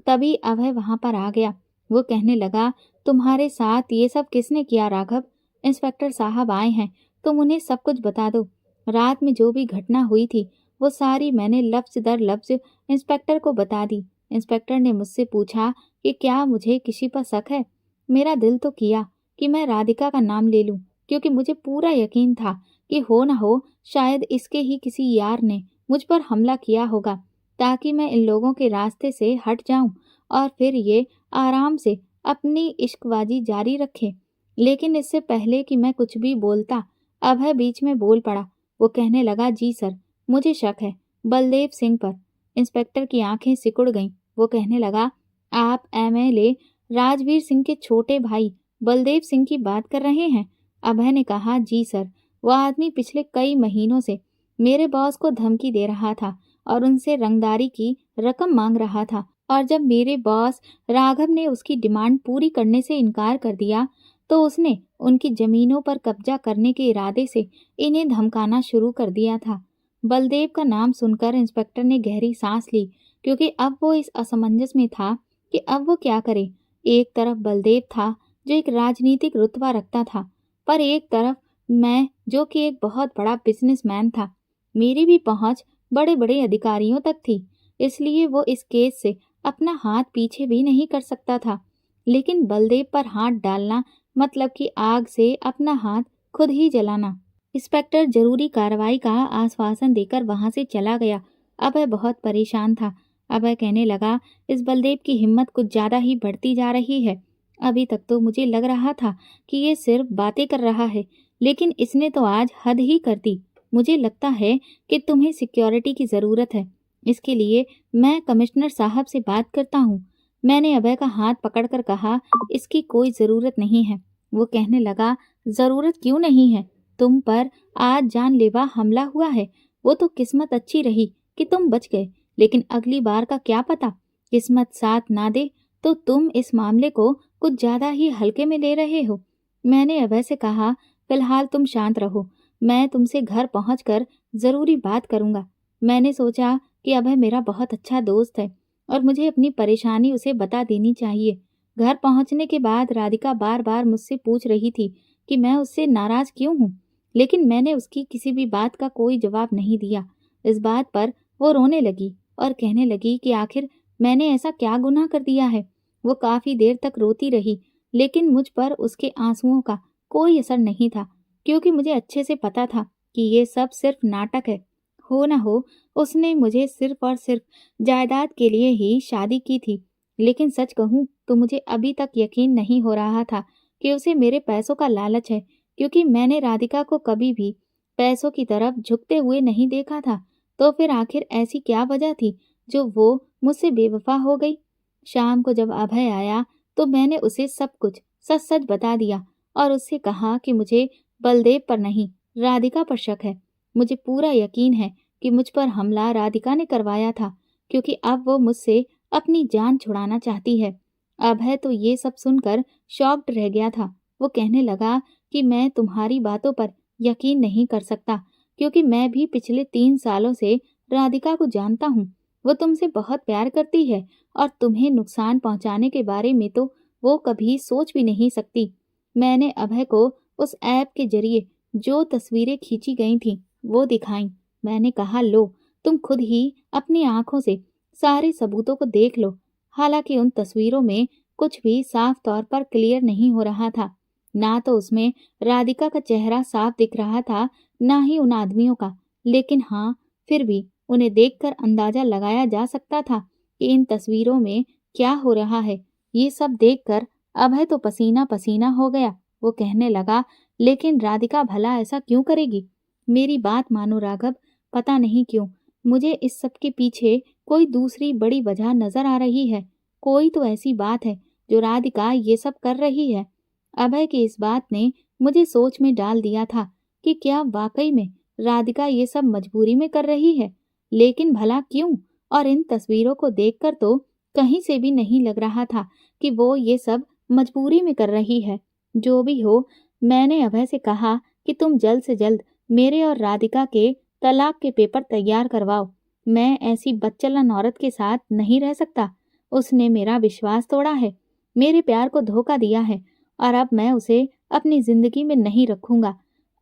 तभी अभय वहां पर आ गया। वो कहने लगा, तुम्हारे साथ ये सब किसने किया राघव? इंस्पेक्टर साहब आए हैं, तुम उन्हें सब कुछ बता दो। रात में जो भी घटना हुई थी वो सारी मैंने लफ्ज दर लफ्ज इंस्पेक्टर को बता दी। इंस्पेक्टर ने मुझसे पूछा कि क्या मुझे किसी पर शक है। मेरा दिल तो किया कि मैं राधिका का नाम ले लूं, क्योंकि मुझे पूरा यकीन था कि हो न हो शायद इसके ही किसी यार ने मुझ पर हमला किया होगा, ताकि मैं इन लोगों के रास्ते से हट जाऊं और फिर ये आराम से अपनी इश्कबाजी जारी रखे। लेकिन इससे पहले कि मैं कुछ भी बोलता, अभय बीच में बोल पड़ा। वो कहने लगा, जी सर, मुझे शक है बलदेव सिंह पर। इंस्पेक्टर की आंखें सिकुड़ गईं। वो कहने लगा, आप एमएलए राजवीर सिंह के छोटे भाई बलदेव सिंह की बात कर रहे हैं? अभय ने कहा, जी सर, वह आदमी पिछले कई महीनों से मेरे बॉस को धमकी दे रहा था और उनसे रंगदारी की रकम मांग रहा था। और जब मेरे बॉस राघव ने उसकी डिमांड पूरी करने से इनकार कर दिया, तो उसने उनकी जमीनों पर कब्जा करने के इरादे से इन्हें धमकाना शुरू कर दिया था। बलदेव का नाम सुनकर इंस्पेक्टर ने गहरी सांस ली, क्योंकि अब वो इस असमंजस में था कि अब वो क्या करे। एक तरफ बलदेव था जो एक राजनीतिक रुतबा रखता था, पर एक तरफ मैं जो कि एक बहुत बड़ा बिजनेसमैन था। मेरी भी पहुंच बड़े बड़े अधिकारियों तक थी, इसलिए वो इस केस से अपना हाथ पीछे भी नहीं कर सकता था। लेकिन बलदेव पर हाथ डालना मतलब कि आग से अपना हाथ खुद ही जलाना। इंस्पेक्टर जरूरी कार्रवाई का आश्वासन देकर वहां से चला गया। अभय बहुत परेशान था। अभय कहने लगा, इस बलदेव की हिम्मत कुछ ज्यादा ही बढ़ती जा रही है। अभी तक तो मुझे लग रहा था कि ये सिर्फ बातें कर रहा है, लेकिन इसने तो आज हद ही कर दी। मुझे लगता है कि तुम्हें सिक्योरिटी की जरूरत है। इसके लिए मैं कमिश्नर साहब से बात करता हूँ। मैंने अभय का हाथ पकड़कर कहा, इसकी कोई जरूरत नहीं है। वो कहने लगा, जरूरत क्यों नहीं है? तुम पर आज जानलेवा हमला हुआ है। वो तो किस्मत अच्छी रही कि तुम बच गए, लेकिन अगली बार का क्या पता, किस्मत साथ ना दे तो तुम इस मामले को कुछ ज्यादा ही हल्के में ले रहे हो। मैंने अभय से कहा, फिलहाल तुम शांत रहो, मैं तुमसे घर पहुंचकर जरूरी बात करूंगा। मैंने सोचा कि अभय मेरा बहुत अच्छा दोस्त है और मुझे अपनी परेशानी उसे बता देनी चाहिए। घर पहुंचने के बाद राधिका बार बार मुझसे पूछ रही थी कि मैं उससे नाराज क्यों हूँ, लेकिन मैंने उसकी किसी भी बात का कोई जवाब नहीं दिया। इस बात पर वो रोने लगी और कहने लगी कि आखिर मैंने ऐसा क्या गुनाह कर दिया है। वो काफी देर तक रोती रही, लेकिन मुझ पर उसके आंसुओं का कोई असर नहीं था, क्योंकि मुझे अच्छे से पता था कि ये सब सिर्फ नाटक है। हो न हो उसने मुझे सिर्फ और सिर्फ जायदाद के लिए ही शादी की थी। लेकिन सच कहूं तो मुझे अभी तक यकीन नहीं हो रहा था कि उसे मेरे पैसों का लालच है, क्योंकि मैंने राधिका को कभी भी पैसों की तरफ झुकते हुए नहीं देखा था। तो फिर आखिर ऐसी क्या वजह थी जो वो मुझसे बेवफा हो गई? शाम को जब अभय आया तो मैंने उसे सब कुछ सच सच बता दिया और उससे कहा कि मुझे बलदेव पर नहीं, राधिका पर शक है। मुझे पूरा यकीन है कि मुझ पर हमला राधिका ने करवाया था, क्योंकि अब वो मुझसे अपनी जान छुड़ाना चाहती है। अभय तो ये सब सुनकर शॉक्ड रह गया था। वो कहने लगा कि मैं तुम्हारी बातों पर यकीन नहीं कर सकता, क्योंकि मैं भी पिछले 3 सालों से राधिका को जानता हूँ। वो तुमसे बहुत प्यार करती है और तुम्हें नुकसान पहुंचाने के बारे में तो वो कभी सोच भी नहीं सकती। मैंने अभय को उस ऐप के जरिए जो तस्वीरें खींची गई थीं वो दिखाई। मैंने कहा, लो तुम खुद ही अपनी आंखों से सारे सबूतों को देख लो। हालांकि उन तस्वीरों में कुछ भी साफ तौर पर क्लियर नहीं हो रहा था। ना तो उसमें राधिका का चेहरा साफ दिख रहा था, ना ही उन आदमियों का। लेकिन हाँ, फिर भी उन्हें देखकर अंदाजा लगाया जा सकता था कि इन तस्वीरों में क्या हो रहा है। ये सब देखकर अभय तो पसीना पसीना हो गया। वो कहने लगा, लेकिन राधिका भला ऐसा क्यों करेगी? मेरी बात मानो राघव, पता नहीं क्यों मुझे इस सब के पीछे कोई दूसरी बड़ी वजह नजर आ रही है। कोई तो ऐसी बात है जो राधिका ये सब कर रही है। अभय की इस बात ने मुझे सोच में डाल दिया था कि क्या वाकई में राधिका ये सब मजबूरी में कर रही है। लेकिन भला क्यों? और इन तस्वीरों को देखकर तो कहीं से भी नहीं लग रहा था कि वो ये सब मजबूरी में कर रही है। जो भी हो, मैंने अभय से कहा कि तुम जल्द से जल्द मेरे और राधिका के तलाक के पेपर तैयार करवाओ। मैं ऐसी बदचलन औरत के साथ नहीं रह सकता। उसने मेरा विश्वास तोड़ा है, मेरे प्यार को धोखा दिया है, और अब मैं उसे अपनी जिंदगी में नहीं रखूंगा।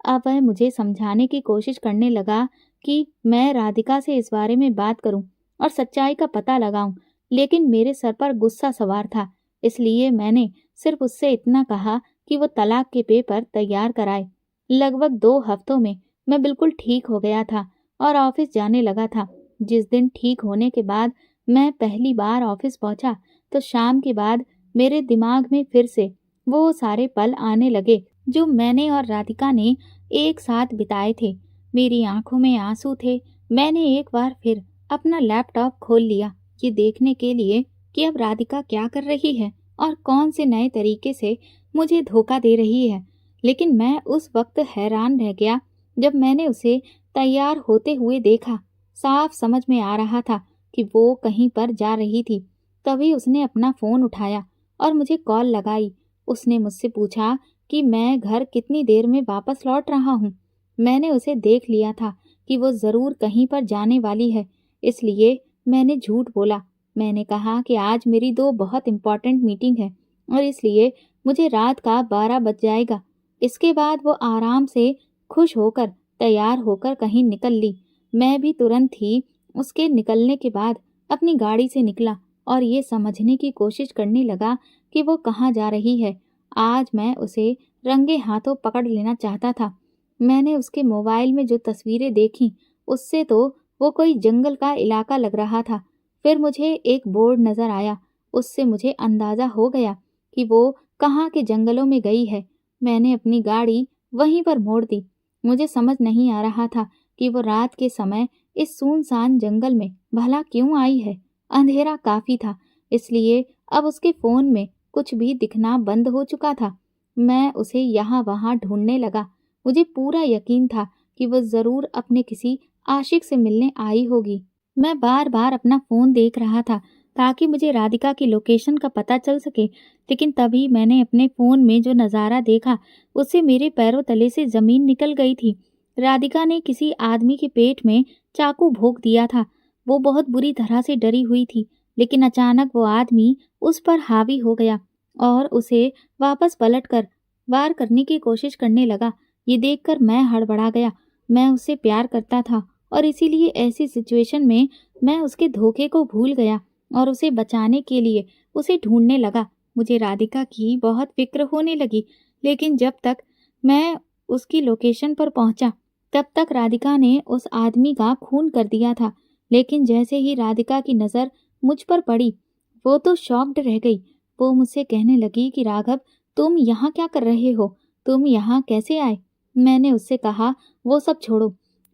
अब वह मुझे समझाने की कोशिश करने लगा कि मैं राधिका से इस बारे में बात करूं और सच्चाई का पता लगाऊं, लेकिन मेरे सर पर गुस्सा सवार था। इसलिए मैंने सिर्फ उससे इतना कहा कि वो तलाक के पेपर तैयार कराए। लगभग 2 हफ्तों में मैं बिल्कुल ठीक हो गया था और ऑफिस जाने लगा था। जिस दिन ठीक होने के बाद मैं पहली बार ऑफिस पहुंचा, तो शाम के बाद मेरे दिमाग में फिर से वो सारे पल आने लगे जो मैंने और राधिका ने एक साथ बिताए थे। मेरी आंखों में आंसू थे। मैंने एक बार फिर अपना लैपटॉप खोल लिया, ये देखने के लिए कि अब राधिका क्या कर रही है और कौन से नए तरीके से मुझे धोखा दे रही है। लेकिन मैं उस वक्त हैरान रह गया जब मैंने उसे तैयार होते हुए देखा। साफ समझ में आ रहा था कि वो कहीं पर जा रही थी। तभी उसने अपना फ़ोन उठाया और मुझे कॉल लगाई। उसने मुझसे पूछा कि मैं घर कितनी देर में वापस लौट रहा हूँ। मैंने उसे देख लिया था कि वो ज़रूर कहीं पर जाने वाली है, इसलिए मैंने झूठ बोला। मैंने कहा कि आज मेरी 2 बहुत इम्पोर्टेंट मीटिंग है और इसलिए मुझे रात का 12 बज जाएगा। इसके बाद वो आराम से खुश होकर तैयार होकर कहीं निकल ली। मैं भी तुरंत ही उसके निकलने के बाद अपनी गाड़ी से निकला और ये समझने की कोशिश करने लगा कि वो कहाँ जा रही है। आज मैं उसे रंगे हाथों पकड़ लेना चाहता था। मैंने उसके मोबाइल में जो तस्वीरें देखीं, उससे तो वो कोई जंगल का इलाका लग रहा था। फिर मुझे एक बोर्ड नज़र आया, उससे मुझे अंदाज़ा हो गया कि वो कहाँ के जंगलों में गई है। मैंने अपनी गाड़ी वहीं पर मोड़ दी। मुझे समझ नहीं आ रहा था कि वो रात के समय इस सुनसान जंगल में भला क्यों आई है। अंधेरा काफ़ी था, इसलिए अब उसके फ़ोन में कुछ भी दिखना बंद हो चुका था। मैं उसे यहाँ-वहाँ ढूँढने लगा। मुझे पूरा यकीन था कि वो ज़रूर अपने किसी आशिक से मिलने आई होगी। मैं बार-बार अपना फ़ोन देख रहा था ताकि मुझे राधिका की लोकेशन का पता चल सके, लेकिन तभी मैंने अपने फ़ोन में जो नज़ारा देखा, उससे मेरे पैरों तले से ज़मीन निकल गई थी। राधिका ने किसी आदमी के पेट में चाकू भोंक दिया था। वो बहुत बुरी तरह से डरी हुई थी, लेकिन अचानक वो आदमी उस पर हावी हो गया और उसे वापस पलटकर वार करने की कोशिश करने लगा। ये देखकर मैं हड़बड़ा गया। मैं उससे प्यार करता था और इसीलिए ऐसी सिचुएशन में मैं उसके धोखे को भूल गया और उसे बचाने के लिए उसे ढूंढने लगा। मुझे राधिका की बहुत फिक्र होने लगी, लेकिन जब तक मैं उसकी लोकेशन पर पहुंचा, तब तक राधिका ने उस आदमी का खून कर दिया था। लेकिन जैसे ही राधिका की नज़र मुझ पर पड़ी, वो तो शॉक्ड रह गई। वो मुझसे कहने लगी कि राघव, तुम यहाँ क्या कर रहे हो? तुम यहाँ कैसे आए? मैंने उससे कहा, वो सब छोड़ो।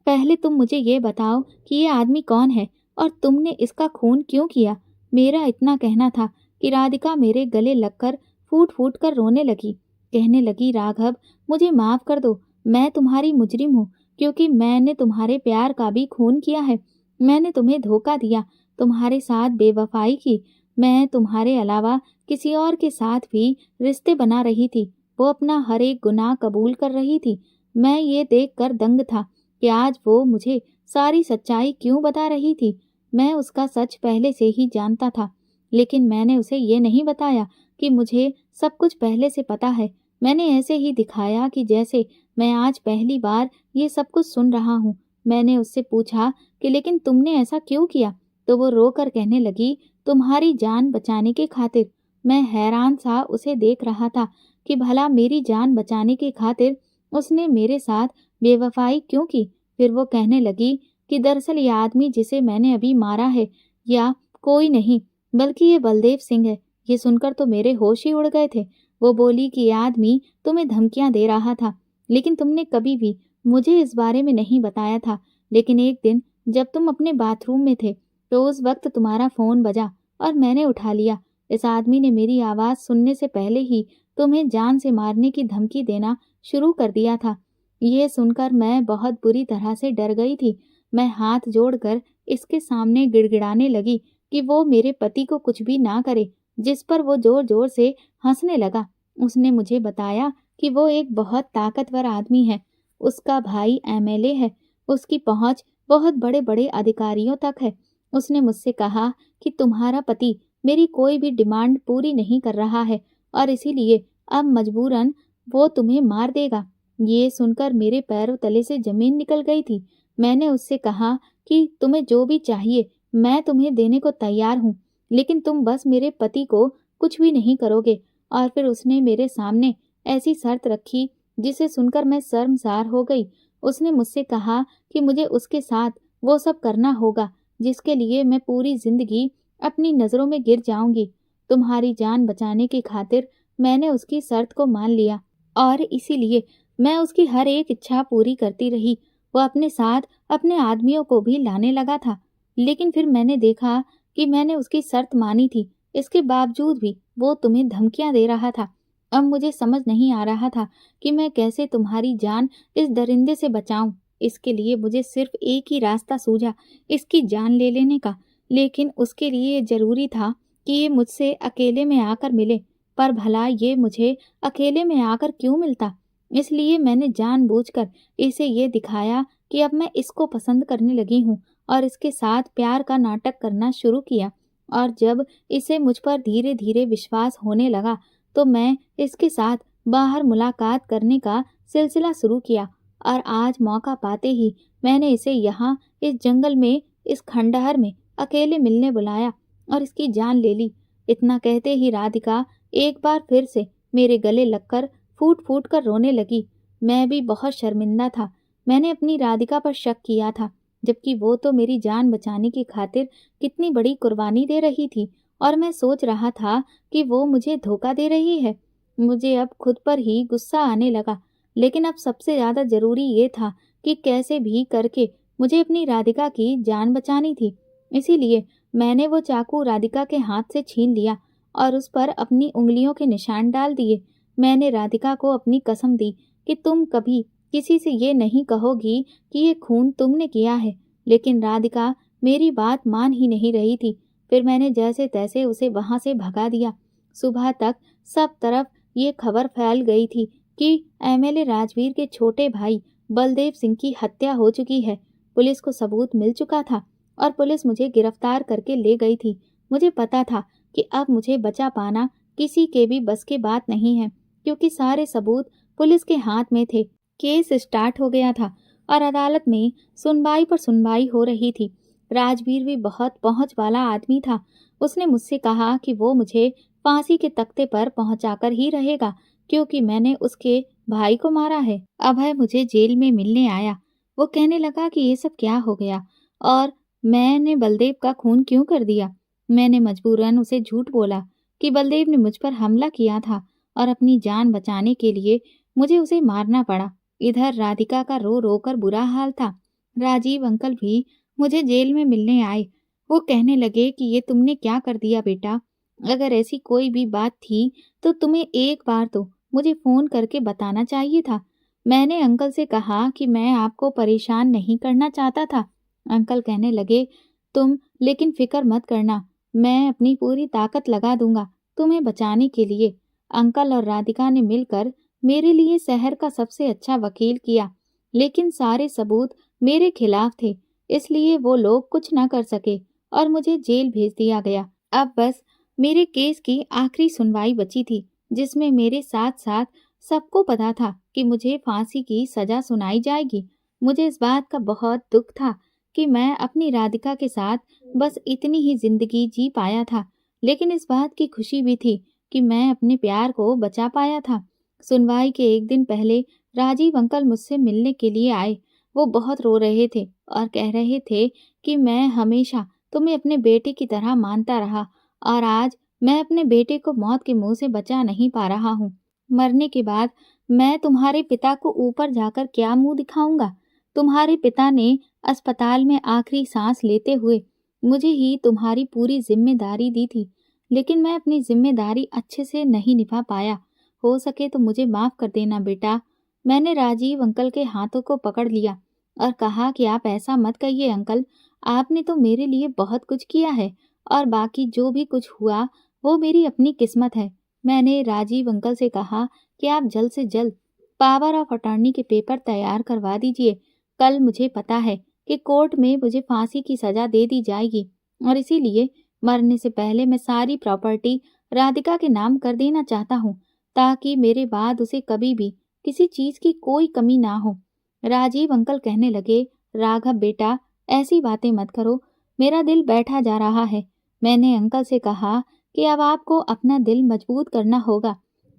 पहले तुम मुझे ये बताओ कि ये आदमी कौन है और तुमने इसका खून क्यों किया? मेरा इतना कहना था कि राधिका मेरे गले लगकर फूट-फूट कर रोने लगी। कहने लगी, राघव, मुझे माफ़ कर दो। मैं तुम्हारी मुजरिम हूँ, क्योंकि मैंने तुम्हारे प्यार का भी खून किया है। मैंने तुम्हें धोखा दिया, तुम्हारे साथ बेवफ़ाई की। मैं तुम्हारे अलावा किसी और के साथ भी रिश्ते बना रही थी। वो अपना हर एक गुनाह कबूल कर रही थी। मैं ये देखकर दंग था कि आज वो मुझे सारी सच्चाई क्यों बता रही थी। मैं उसका सच पहले से ही जानता था, लेकिन मैंने उसे ये नहीं बताया कि मुझे सब कुछ पहले से पता है। मैंने ऐसे ही दिखाया कि जैसे मैं आज पहली बार ये सब कुछ सुन रहा हूँ। मैंने उससे पूछा कि लेकिन तुमने ऐसा क्यों किया? तो वो रोकर कहने लगी, तुम्हारी जान बचाने के खातिर। मैं हैरान सा उसे देख रहा था कि भला मेरी जान बचाने की खातिर उसने मेरे साथ बेवफ़ाई क्यों की? फिर वो कहने लगी कि दरअसल ये आदमी जिसे मैंने अभी मारा है, या कोई नहीं, बल्कि ये बलदेव सिंह है। ये सुनकर तो मेरे होश ही उड़ गए थे। वो बोली कि ये आदमी तुम्हें धमकियाँ दे रहा था, लेकिन तुमने कभी भी मुझे इस बारे में नहीं बताया था। लेकिन एक दिन जब तुम अपने बाथरूम में थे, तो उस वक़्त तुम्हारा फ़ोन बजा और मैंने उठा लिया। इस आदमी ने मेरी आवाज़ सुनने से पहले ही तुम्हें जान से मारने की धमकी देना शुरू कर दिया था। ये सुनकर मैं बहुत बुरी तरह से डर गई थी। मैं हाथ जोड़कर इसके सामने गिड़गिड़ाने लगी कि वो मेरे पति को कुछ भी ना करे, जिस पर वो ज़ोर-ज़ोर से हँसने लगा। उसने मुझे बताया कि वो एक बहुत ताकतवर आदमी है। उसका भाई एमएलए है। उसकी पहुँच बहुत बड़े-बड़े अधिकारियों तक है। उसने मुझसे कहा कि तुम्हारा पति मेरी कोई भी डिमांड पूरी नहीं कर रहा है और इसीलिए अब मजबूरन वो तुम्हें मार देगा। ये सुनकर मेरे पैरों तले से ज़मीन निकल गई थी। मैंने उससे कहा कि तुम्हें जो भी चाहिए मैं तुम्हें देने को तैयार हूँ, लेकिन तुम बस मेरे पति को कुछ भी नहीं करोगे। और फिर उसने मेरे सामने ऐसी शर्त रखी जिसे सुनकर मैं शर्मसार हो गई। उसने मुझसे कहा कि मुझे उसके साथ वो सब करना होगा जिसके लिए मैं पूरी ज़िंदगी अपनी नज़रों में गिर जाऊँगी। तुम्हारी जान बचाने की खातिर मैंने उसकी शर्त को मान लिया और इसीलिए मैं उसकी हर एक इच्छा पूरी करती रही। वो अपने साथ अपने आदमियों को भी लाने लगा था, लेकिन फिर मैंने देखा कि मैंने उसकी शर्त मानी थी, इसके बावजूद भी वो तुम्हें धमकियाँ दे रहा था। अब मुझे समझ नहीं आ रहा था कि मैं कैसे तुम्हारी जान इस दरिंदे से बचाऊँ। इसके लिए मुझे सिर्फ एक ही रास्ता सूझा, इसकी जान ले लेने का। लेकिन उसके लिए ज़रूरी था कि ये मुझसे अकेले में आकर मिले। पर भला ये मुझे अकेले में आकर क्यों मिलता? इसलिए मैंने जानबूझकर इसे ये दिखाया कि अब मैं इसको पसंद करने लगी हूँ और इसके साथ प्यार का नाटक करना शुरू किया। और जब इसे मुझ पर धीरे-धीरे विश्वास होने लगा, तो मैं इसके साथ बाहर मुलाकात करने का सिलसिला शुरू किया और आज मौका पाते ही मैंने इसे यहाँ इस जंगल में, इस खंडहर में अकेले मिलने बुलाया और इसकी जान ले ली। इतना कहते ही राधिका एक बार फिर से मेरे गले लगकर फूट-फूट कर रोने लगी। मैं भी बहुत शर्मिंदा था। मैंने अपनी राधिका पर शक किया था, जबकि वो तो मेरी जान बचाने की खातिर कितनी बड़ी कुर्बानी दे रही थी और मैं सोच रहा था कि वो मुझे धोखा दे रही है। मुझे अब खुद पर ही गुस्सा आने लगा, लेकिन अब सबसे ज़्यादा ज़रूरी ये था कि कैसे भी करके मुझे अपनी राधिका की जान बचानी थी। इसीलिए मैंने वो चाकू राधिका के हाथ से छीन लिया और उस पर अपनी उँगलियों के निशान डाल दिए। मैंने राधिका को अपनी कसम दी कि तुम कभी किसी से ये नहीं कहोगी कि ये खून तुमने किया है। लेकिन राधिका मेरी बात मान ही नहीं रही थी। फिर मैंने जैसे-तैसे उसे वहाँ से भगा दिया। सुबह तक सब तरफ ये खबर फैल गई थी कि एमएलए राजवीर के छोटे भाई बलदेव सिंह की हत्या हो चुकी है। पुलिस को सबूत मिल चुका था और पुलिस मुझे गिरफ्तार करके ले गई थी। मुझे पता था कि अब मुझे बचा पाना किसी के भी बस की बात नहीं है, क्योंकि सारे सबूत पुलिस के हाथ में थे। केस स्टार्ट हो गया था और अदालत में सुनवाई पर सुनवाई हो रही थी। राजवीर भी बहुत पहुंच वाला आदमी था। उसने मुझसे कहा कि वो मुझे फांसी के तख्ते पर पहुंचाकर ही रहेगा, क्योंकि मैंने उसके भाई को मारा है। अभय मुझे जेल में मिलने आया। वो कहने लगा कि ये सब क्या हो गया और मैंने बलदेव का खून क्यों कर दिया। मैंने मजबूरन उसे झूठ बोला कि बलदेव ने मुझ पर हमला किया था और अपनी जान बचाने के लिए मुझे उसे मारना पड़ा। इधर राधिका का रो रो कर बुरा हाल था। राजीव अंकल भी मुझे जेल में मिलने आए। वो कहने लगे कि ये तुमने क्या कर दिया बेटा? अगर ऐसी कोई भी बात थी तो तुम्हें एक बार तो मुझे फ़ोन करके बताना चाहिए था। मैंने अंकल से कहा कि मैं आपको परेशान नहीं करना चाहता था। अंकल कहने लगे, तुम लेकिन फ़िक्र मत करना, मैं अपनी पूरी ताकत लगा दूँगा तुम्हें बचाने के लिए। अंकल और राधिका ने मिलकर मेरे लिए शहर का सबसे अच्छा वकील किया, लेकिन सारे सबूत मेरे खिलाफ थे, इसलिए वो लोग कुछ न कर सके और मुझे जेल भेज दिया गया। अब बस मेरे केस की आखिरी सुनवाई बची थी, जिसमें मेरे साथ-साथ सबको पता था कि मुझे फांसी की सज़ा सुनाई जाएगी। मुझे इस बात का बहुत दुख था कि मैं अपनी राधिका के साथ बस इतनी ही ज़िंदगी जी पाया था, लेकिन इस बात की खुशी भी थी कि मैं अपने प्यार को बचा पाया था। सुनवाई के एक दिन पहले राजीव अंकल मुझसे मिलने के लिए आए। वो बहुत रो रहे थे और कह रहे थे कि मैं हमेशा तुम्हें अपने बेटे की तरह मानता रहा और आज मैं अपने बेटे को मौत के मुंह से बचा नहीं पा रहा हूँ। मरने के बाद मैं तुम्हारे पिता को ऊपर जाकर क्या मुंह दिखाऊंगा? तुम्हारे पिता ने अस्पताल में आखिरी सांस लेते हुए मुझे ही तुम्हारी पूरी जिम्मेदारी दी थी, लेकिन मैं अपनी जिम्मेदारी अच्छे से नहीं निभा पाया। हो सके तो मुझे माफ कर देना बेटा। मैंने राजीव अंकल के हाथों को पकड़ लिया और कहा कि आप ऐसा मत कहिए अंकल, आपने तो मेरे लिए बहुत कुछ किया है और बाकी जो भी कुछ हुआ वो मेरी अपनी किस्मत है। मैंने राजीव अंकल से कहा कि आप जल्द से जल्द पावर ऑफ अटॉर्नी के पेपर तैयार करवा दीजिए। कल मुझे पता है कि कोर्ट में मुझे फांसी की सजा दे दी जाएगी और इसीलिए मरने से पहले मैं सारी प्रॉपर्टी राधिका के नाम कर देना चाहता हूँ, ताकि मेरे बाद उसे कभी भी किसी चीज की कोई कमी ना हो। राजीव अंकल कहने लगे, राघव बेटा ऐसी बातें मत करो, मेरा दिल बैठा जा रहा है। मैंने अंकल से कहा कि अब आपको अपना दिल मजबूत करना होगा,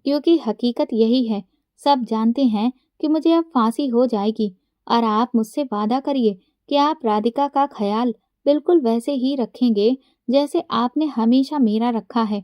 क्योंकि हकीकत यही है, सब जानते हैं कि मुझे अब फांसी हो जाएगी और आप मुझसे वादा करिए कि आप राधिका का ख्याल बिल्कुल वैसे ही रखेंगे जैसे आपने हमेशा मेरा रखा है।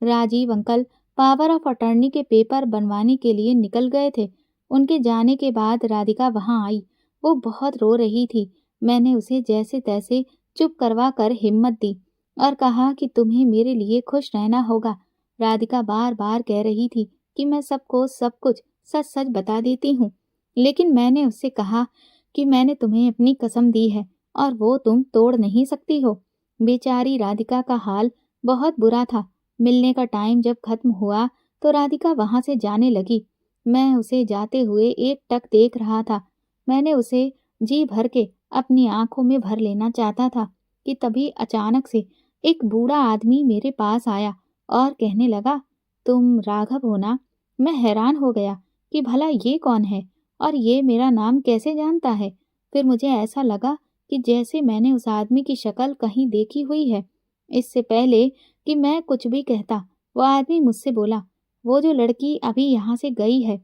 Rajiv uncle power of attorney के पेपर बनवाने के लिए निकल गए थे। उनके जाने के बाद राधिका वहां आई। वो बहुत रो रही थी। मैंने उसे जैसे तैसे चुप करवा कर हिम्मत दी और कहा कि तुम्हें मेरे लिए खुश रहना होगा। राधिका बार बार कह रही थी कि मैं सबको सब कुछ सच सच बता देती हूँ, लेकिन मैंने उससे कहा कि मैंने तुम्हें अपनी कसम दी है और वो तुम तोड़ नहीं सकती हो। बेचारी राधिका का हाल बहुत बुरा था। मिलने का टाइम जब खत्म हुआ तो राधिका वहां से जाने लगी। मैं उसे जाते हुए एक टक देख रहा था। मैंने उसे जी भर के अपनी आंखों में भर लेना चाहता था कि तभी अचानक से एक बूढ़ा आदमी मेरे पास आया और कहने लगा, तुम राघव हो ना? मैं हैरान हो गया कि भला ये कौन है और ये मेरा नाम कैसे जानता है। फिर मुझे ऐसा लगा कि जैसे मैंने उस आदमी की शक्ल कहीं देखी हुई है। इससे पहले कि मैं कुछ भी कहता, वो आदमी मुझसे बोला, वो जो लड़की अभी यहाँ से गई है,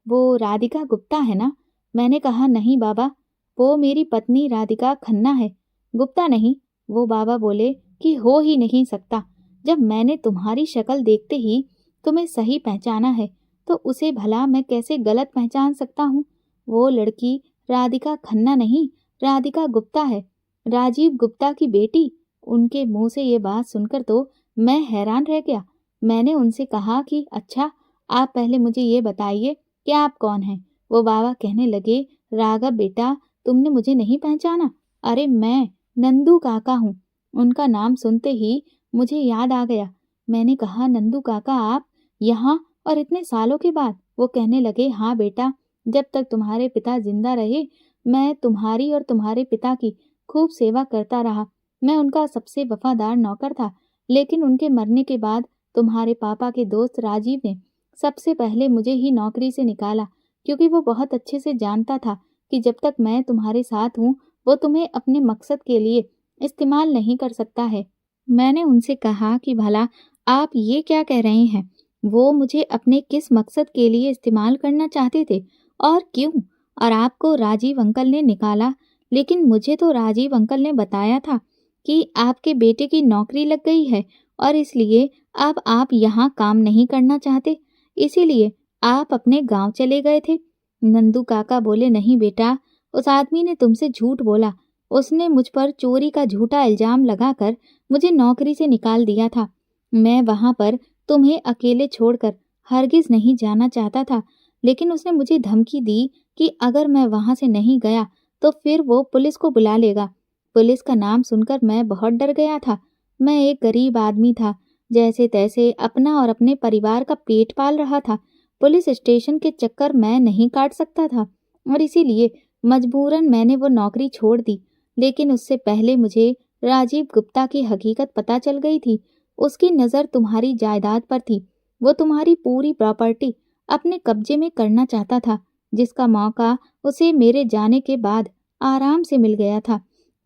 वो राधिका गुप्ता है ना? मैंने कहा, नहीं बाबा, वो मेरी पत्नी राधिका खन्ना है, गुप्ता नहीं। वो बाबा बोले कि हो ही नहीं सकता। जब मैंने तुम्हारी शक्ल देखते ही तुम्हें सही पहचाना है, तो उसे भला मैं कैसे गलत पहचान सकता हूँ? वो लड़की राधिका खन्ना नहीं, राधिका गुप्ता है, राजीव गुप्ता की बेटी। उनके मुंह से ये बात सुनकर तो मैं हैरान रह गया। मैंने उनसे कहा कि अच्छा, आप पहले मुझे ये बताइए कि आप कौन हैं? वो बाबा कहने लगे, राघव बेटा, तुमने मुझे नहीं पहचाना? अरे मैं नंदू काका हूँ। उनका नाम सुनते ही मुझे याद आ गया। मैंने कहा, नंदू काका आप यहाँ और इतने सालों के बाद? वो कहने लगे, हाँ बेटा, जब तक तुम्हारे पिता जिंदा रहे मैं तुम्हारी और तुम्हारे पिता की खूब सेवा करता रहा। मैं उनका सबसे वफादार नौकर था। लेकिन उनके मरने के बाद तुम्हारे पापा के दोस्त राजीव ने सबसे पहले मुझे ही नौकरी से निकाला, क्योंकि वो बहुत अच्छे से जानता था कि जब तक मैं तुम्हारे साथ हूँ वो तुम्हें अपने मकसद के लिए इस्तेमाल नहीं कर सकता है। मैंने उनसे कहा कि भला आप ये क्या कह रहे हैं? वो मुझे अपने किस मकसद के लिए इस्तेमाल करना चाहते थे और क्यों? और आपको राजीव अंकल ने निकाला, लेकिन मुझे तो राजीव अंकल ने बताया था कि आपके बेटे की नौकरी लग गई है और इसलिए अब आप यहाँ काम नहीं करना चाहते, इसीलिए आप अपने गांव चले गए थे। नंदू काका बोले, नहीं बेटा, उस आदमी ने तुमसे झूठ बोला। उसने मुझ पर चोरी का झूठा इल्जाम लगाकर मुझे नौकरी से निकाल दिया था। मैं वहां पर तुम्हें अकेले छोड़कर हरगिज नहीं जाना चाहता था, लेकिन उसने मुझे धमकी दी कि अगर मैं वहां से नहीं गया तो फिर वो पुलिस को बुला लेगा। पुलिस का नाम सुनकर मैं बहुत डर गया था। मैं एक गरीब आदमी था, जैसे तैसे अपना और अपने परिवार का पेट पाल रहा था। पुलिस स्टेशन के चक्कर मैं नहीं काट सकता था और इसीलिए मजबूरन मैंने वो नौकरी छोड़ दी। लेकिन उससे पहले मुझे राजीव गुप्ता की हकीकत पता चल गई थी। उसकी नज़र तुम्हारी जायदाद पर थी। वो तुम्हारी पूरी प्रॉपर्टी अपने कब्जे में करना चाहता था, जिसका मौका उसे मेरे जाने के बाद आराम से मिल गया था,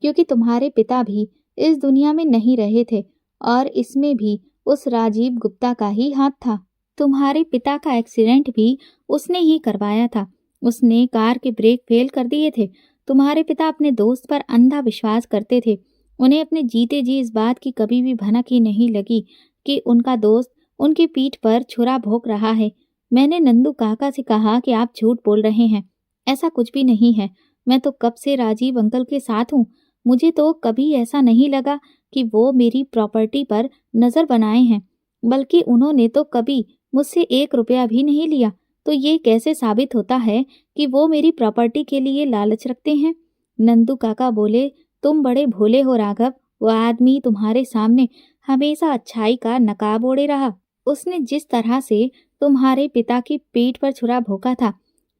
क्योंकि तुम्हारे पिता भी इस दुनिया में नहीं रहे थे और इसमें भी उस राजीव गुप्ता का ही हाथ था। तुम्हारे पिता का एक्सीडेंट भी उसने ही करवाया था। उसने कार के ब्रेक फेल कर दिए थे। तुम्हारे पिता अपने दोस्त पर अंधा विश्वास करते थे। उन्हें अपने जीते जी इस बात की कभी भी भनक ही नहीं लगी कि उनका दोस्त उनकी पीठ पर छुरा भोंक रहा है। मैंने नंदू काका से कहा कि आप झूठ बोल रहे हैं, ऐसा कुछ भी नहीं है। मैं तो कब से राजीव अंकल के साथ हूँ। मुझे तो कभी ऐसा नहीं लगा कि वो मेरी प्रॉपर्टी पर नजर बनाए हैं, बल्कि उन्होंने तो कभी मुझसे 1 रुपया भी नहीं लिया। तो ये कैसे साबित होता है कि वो मेरी प्रॉपर्टी के लिए लालच रखते हैं? नंदू काका बोले, तुम बड़े भोले हो राघव। वो आदमी तुम्हारे सामने हमेशा अच्छाई का नकाब ओढ़े रहा। उसने जिस तरह से तुम्हारे पिता की पीठ पर छुरा भोंका था,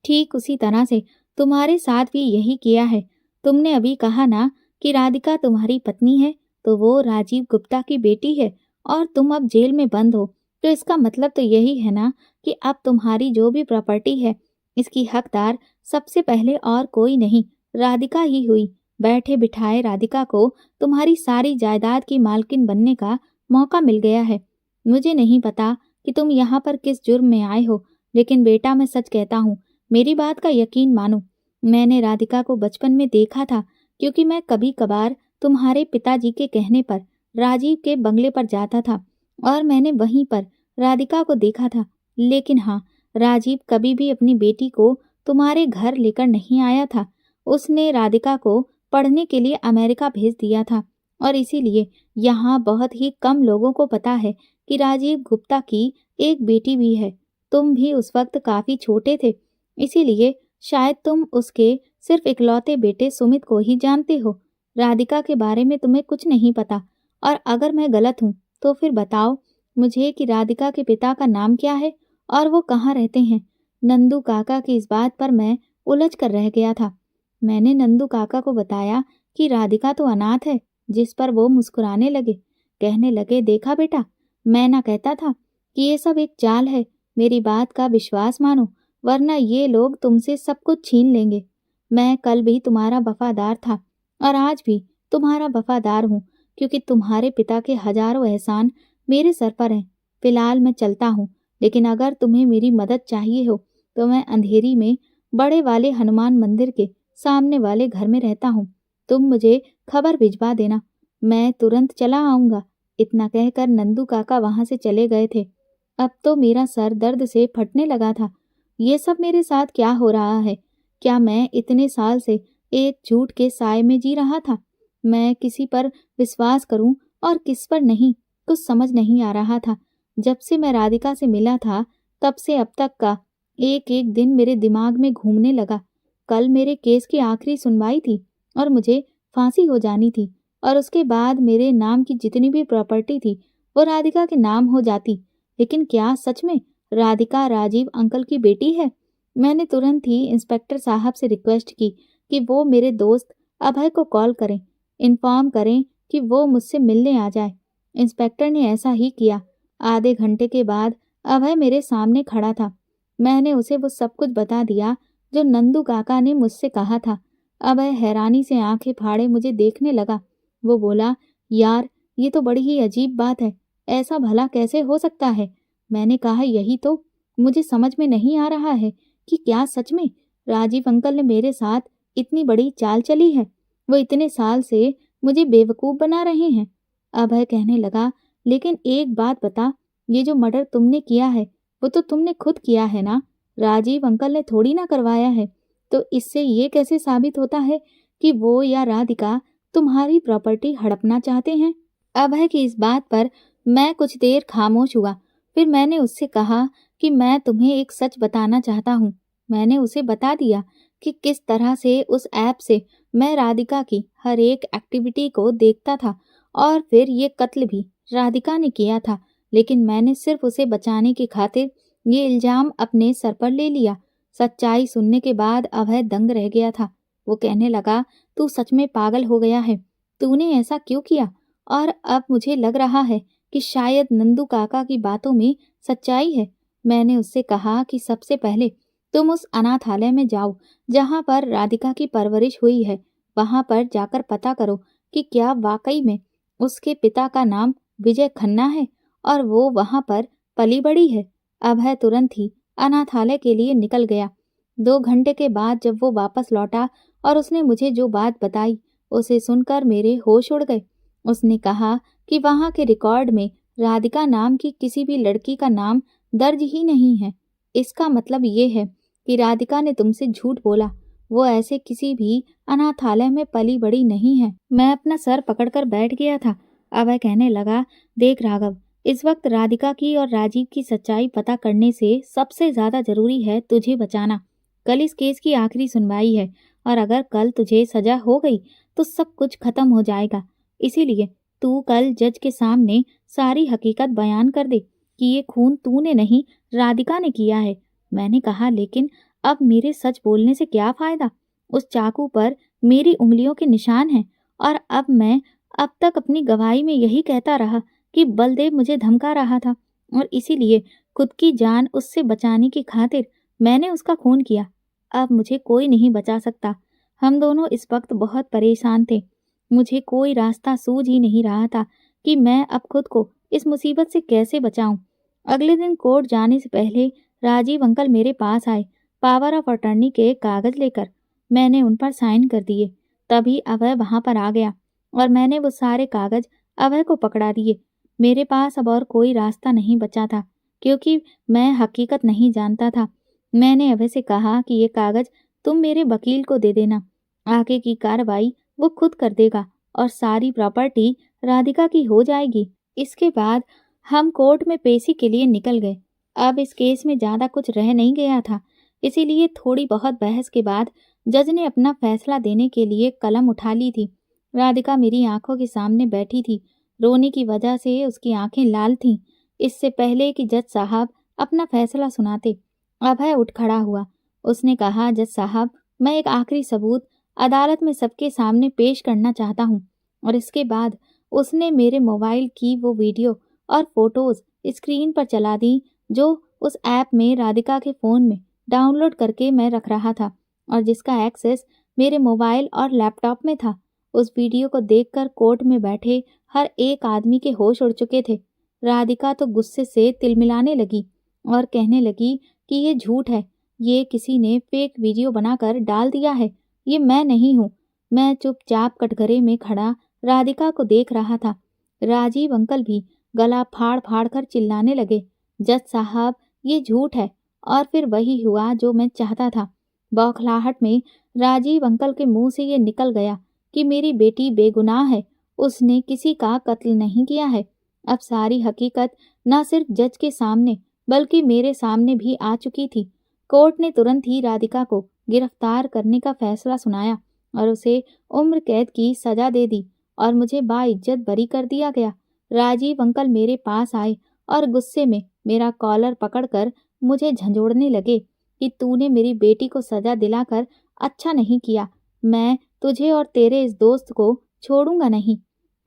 ठीक उसी तरह से तुम्हारे साथ भी यही किया है। तुमने अभी कहा ना कि राधिका तुम्हारी पत्नी है, तो वो राजीव गुप्ता की बेटी है और तुम अब जेल में बंद हो। तो इसका मतलब तो यही है ना कि अब तुम्हारी जो भी प्रॉपर्टी है, इसकी हकदार सबसे पहले और कोई नहीं, राधिका ही हुई। बैठे बिठाए राधिका को तुम्हारी सारी जायदाद की मालकिन बनने का मौका मिल गया है। मुझे नहीं पता कि तुम यहाँ पर किस जुर्म में आए हो, लेकिन बेटा मैं सच कहता हूँ, मेरी बात का यकीन मानो। मैंने राधिका को बचपन में देखा था, क्योंकि मैं कभी कभार तुम्हारे पिताजी के कहने पर राजीव के बंगले पर जाता था और मैंने वहीं पर राधिका को देखा था। लेकिन हाँ, राजीव कभी भी अपनी बेटी को तुम्हारे घर लेकर नहीं आया था। उसने राधिका को पढ़ने के लिए अमेरिका भेज दिया था और इसीलिए यहाँ बहुत ही कम लोगों को पता है कि राजीव गुप्ता की एक बेटी भी है। तुम भी उस वक्त काफी छोटे थे, इसीलिए शायद तुम उसके सिर्फ इकलौते बेटे सुमित को ही जानते हो। राधिका के बारे में तुम्हें कुछ नहीं पता। और अगर मैं गलत हूँ तो फिर बताओ मुझे कि राधिका के पिता का नाम क्या है और वो कहाँ रहते हैं। नंदू काका की इस बात पर मैं उलझ कर रह गया था। मैंने नंदू काका को बताया कि राधिका तो अनाथ है, जिस पर वो मुस्कुराने लगे। कहने लगे, देखा बेटा, मैं ना कहता था कि ये सब एक चाल है। मेरी बात का विश्वास मानो, वरना ये लोग तुमसे सब कुछ छीन लेंगे। मैं कल भी तुम्हारा वफादार था और आज भी तुम्हारा वफादार हूँ, क्योंकि तुम्हारे पिता के हजारों एहसान मेरे सर पर हैं। फिलहाल मैं चलता हूँ, लेकिन अगर तुम्हें मेरी मदद चाहिए हो तो मैं अंधेरी में बड़े वाले हनुमान मंदिर के सामने वाले घर में रहता हूँ। तुम मुझे खबर भिजवा देना, मैं तुरंत चला आऊंगा। इतना कहकर नंदू काका वहां से चले गए थे। अब तो मेरा सर दर्द से फटने लगा था। ये सब मेरे साथ क्या हो रहा है? क्या मैं इतने साल से एक झूठ के साए में जी रहा था? मैं किसी पर विश्वास करूं और किस पर नहीं, कुछ समझ नहीं आ रहा था। जब से मैं राधिका से मिला था तब से अब तक का एक एक दिन मेरे दिमाग में घूमने लगा। कल मेरे केस की आखिरी सुनवाई थी और मुझे फांसी हो जानी थी, और उसके बाद मेरे नाम की जितनी भी प्रॉपर्टी थी वो राधिका के नाम हो जाती। लेकिन क्या सच में राधिका राजीव अंकल की बेटी है? मैंने तुरंत ही इंस्पेक्टर साहब से रिक्वेस्ट की कि वो मेरे दोस्त अभय को कॉल करें, इन्फॉर्म करें कि वो मुझसे मिलने आ जाए। इंस्पेक्टर ने ऐसा ही किया। आधे घंटे के बाद अभय मेरे सामने खड़ा था। मैंने उसे वो सब कुछ बता दिया जो नंदू काका ने मुझसे कहा था। अभय हैरानी से आंखें फाड़े मुझे देखने लगा। वो बोला, यार, ये तो बड़ी ही अजीब बात है, ऐसा भला कैसे हो सकता है? मैंने कहा, यही तो मुझे समझ में नहीं आ रहा है कि क्या सच में राजीव अंकल ने मेरे साथ इतनी बड़ी चाल चली है। वो इतने साल से मुझे बेवकूफ बना रहे हैं। अभय कहने लगा, लेकिन एक बात बता, ये जो मर्डर तुमने किया है वो तो तुमने खुद किया है ना, राजीव अंकल ने थोड़ी ना करवाया है। तो इससे ये कैसे साबित होता है कि वो या राधिका तुम्हारी प्रॉपर्टी हड़पना चाहते हैं? अभय की इस बात पर मैं कुछ देर खामोश हुआ। फिर मैंने उससे कहा कि मैं तुम्हें एक सच बताना चाहता हूँ। मैंने उसे बता दिया कि किस तरह से उस ऐप से मैं राधिका की हर एक एक्टिविटी को देखता था, और फिर ये कत्ल भी राधिका ने किया था। लेकिन मैंने सिर्फ उसे बचाने की खातिर ये इल्जाम अपने सर पर ले लिया। सच्चाई सुनने के बाद अभय दंग रह गया था। वो कहने लगा, तू सच में पागल हो गया है। तूने ऐसा क्यों किया? और अब मुझे लग रहा है कि शायद नंदू काका की बातों में सच्चाई है। मैंने उससे कहा कि सबसे पहले तुम उस अनाथालय में जाओ जहाँ पर राधिका की परवरिश हुई है। वहाँ पर जाकर पता करो कि क्या वाकई में उसके पिता का नाम विजय खन्ना है और वो वहाँ पर पली बड़ी है। अभय तुरंत ही अनाथालय के लिए निकल गया। 2 घंटे के बाद जब वो वापस लौटा और उसने मुझे जो बात बताई उसे सुनकर मेरे होश उड़ गए। उसने कहा कि वहाँ के रिकॉर्ड में राधिका नाम की किसी भी लड़की का नाम दर्ज ही नहीं है। इसका मतलब ये है कि राधिका ने तुमसे झूठ बोला। वो ऐसे किसी भी अनाथालय में पली बड़ी नहीं है। मैं अपना सर पकड़कर बैठ गया था। अभय कहने लगा, देख राघव, इस वक्त राधिका की और राजीव की सच्चाई पता करने से सबसे ज्यादा जरूरी है तुझे बचाना। कल इस केस की आखिरी सुनवाई है, और अगर कल तुझे सजा हो गई तो सब कुछ खत्म हो जाएगा। इसीलिए तू कल जज के सामने सारी हकीकत बयान कर दे कि ये खून तूने नहीं, राधिका ने किया है। मैंने कहा, लेकिन अब मेरे सच बोलने से क्या फायदा? उस चाकू पर मेरी उंगलियों के निशान हैं, और अब तक अपनी गवाही में यही कहता रहा कि बलदेव मुझे धमका रहा था, और इसीलिए खुद की जान उससे बचाने की खातिर मैंने उसका खून किया। अब मुझे कोई नहीं बचा सकता। हम दोनों इस वक्त बहुत परेशान थे। मुझे कोई रास्ता सूझ ही नहीं रहा था कि मैं अब खुद को इस मुसीबत से कैसे बचाऊं। अगले दिन कोर्ट जाने से पहले राजीव अंकल मेरे पास आए, पावर ऑफ अटर्नी के कागज लेकर। मैंने उन पर साइन कर दिए। तभी अभय वहां पर आ गया और मैंने वो सारे कागज अभय को पकड़ा दिए। मेरे पास अब और कोई रास्ता नहीं बचा था, क्योंकि मैं हकीकत नहीं जानता था। मैंने अभय से कहा कि ये कागज तुम मेरे वकील को दे देना, आगे की कार्रवाई वो खुद कर देगा और सारी प्रॉपर्टी राधिका की हो जाएगी। इसके बाद हम कोर्ट में पेशी के लिए निकल गए। अब इस केस में ज्यादा कुछ रह नहीं गया था, इसीलिए थोड़ी बहुत बहस के बाद जज ने अपना फैसला देने के लिए कलम उठा ली थी। राधिका मेरी आंखों के सामने बैठी थी। रोने की वजह से उसकी आंखें लाल थीं। इससे पहले कि जज साहब अपना फैसला सुनाते, अभय उठ खड़ा हुआ। उसने कहा, जज साहब, मैं एक आखिरी सबूत अदालत में सबके सामने पेश करना चाहता हूँ। और इसके बाद उसने मेरे मोबाइल की वो वीडियो और फोटोज स्क्रीन पर चला दी जो उस ऐप में राधिका के फ़ोन में डाउनलोड करके मैं रख रहा था और जिसका एक्सेस मेरे मोबाइल और लैपटॉप में था। उस वीडियो को देखकर कोर्ट में बैठे हर एक आदमी के होश उड़ चुके थे। राधिका तो गुस्से से तिलमिलाने लगी और कहने लगी कि ये झूठ है, ये किसी ने फेक वीडियो बनाकर डाल दिया है, ये मैं नहीं हूँ। मैं चुपचाप कटघरे में खड़ा राधिका को देख रहा था। राजीव अंकल भी गला फाड़ फाड़ कर चिल्लाने लगे, जज साहब, ये झूठ है। और फिर वही हुआ जो मैं चाहता था। बौखलाहट में राजीव अंकल के मुंह से ये निकल गया कि मेरी बेटी बेगुनाह है, उसने किसी का कत्ल नहीं किया है। अब सारी हकीकत न सिर्फ जज के सामने बल्कि मेरे सामने भी आ चुकी थी। कोर्ट ने तुरंत ही राधिका को गिरफ्तार करने का फैसला सुनाया और उसे उम्र कैद की सजा दे दी और मुझे बाइज्जत बरी कर दिया गया। राजीव अंकल मेरे पास आए और गुस्से में मेरा कॉलर पकड़कर मुझे झंझोड़ने लगे कि तूने मेरी बेटी को सजा दिलाकर अच्छा नहीं किया। मैं तुझे और तेरे इस दोस्त को छोड़ूंगा नहीं।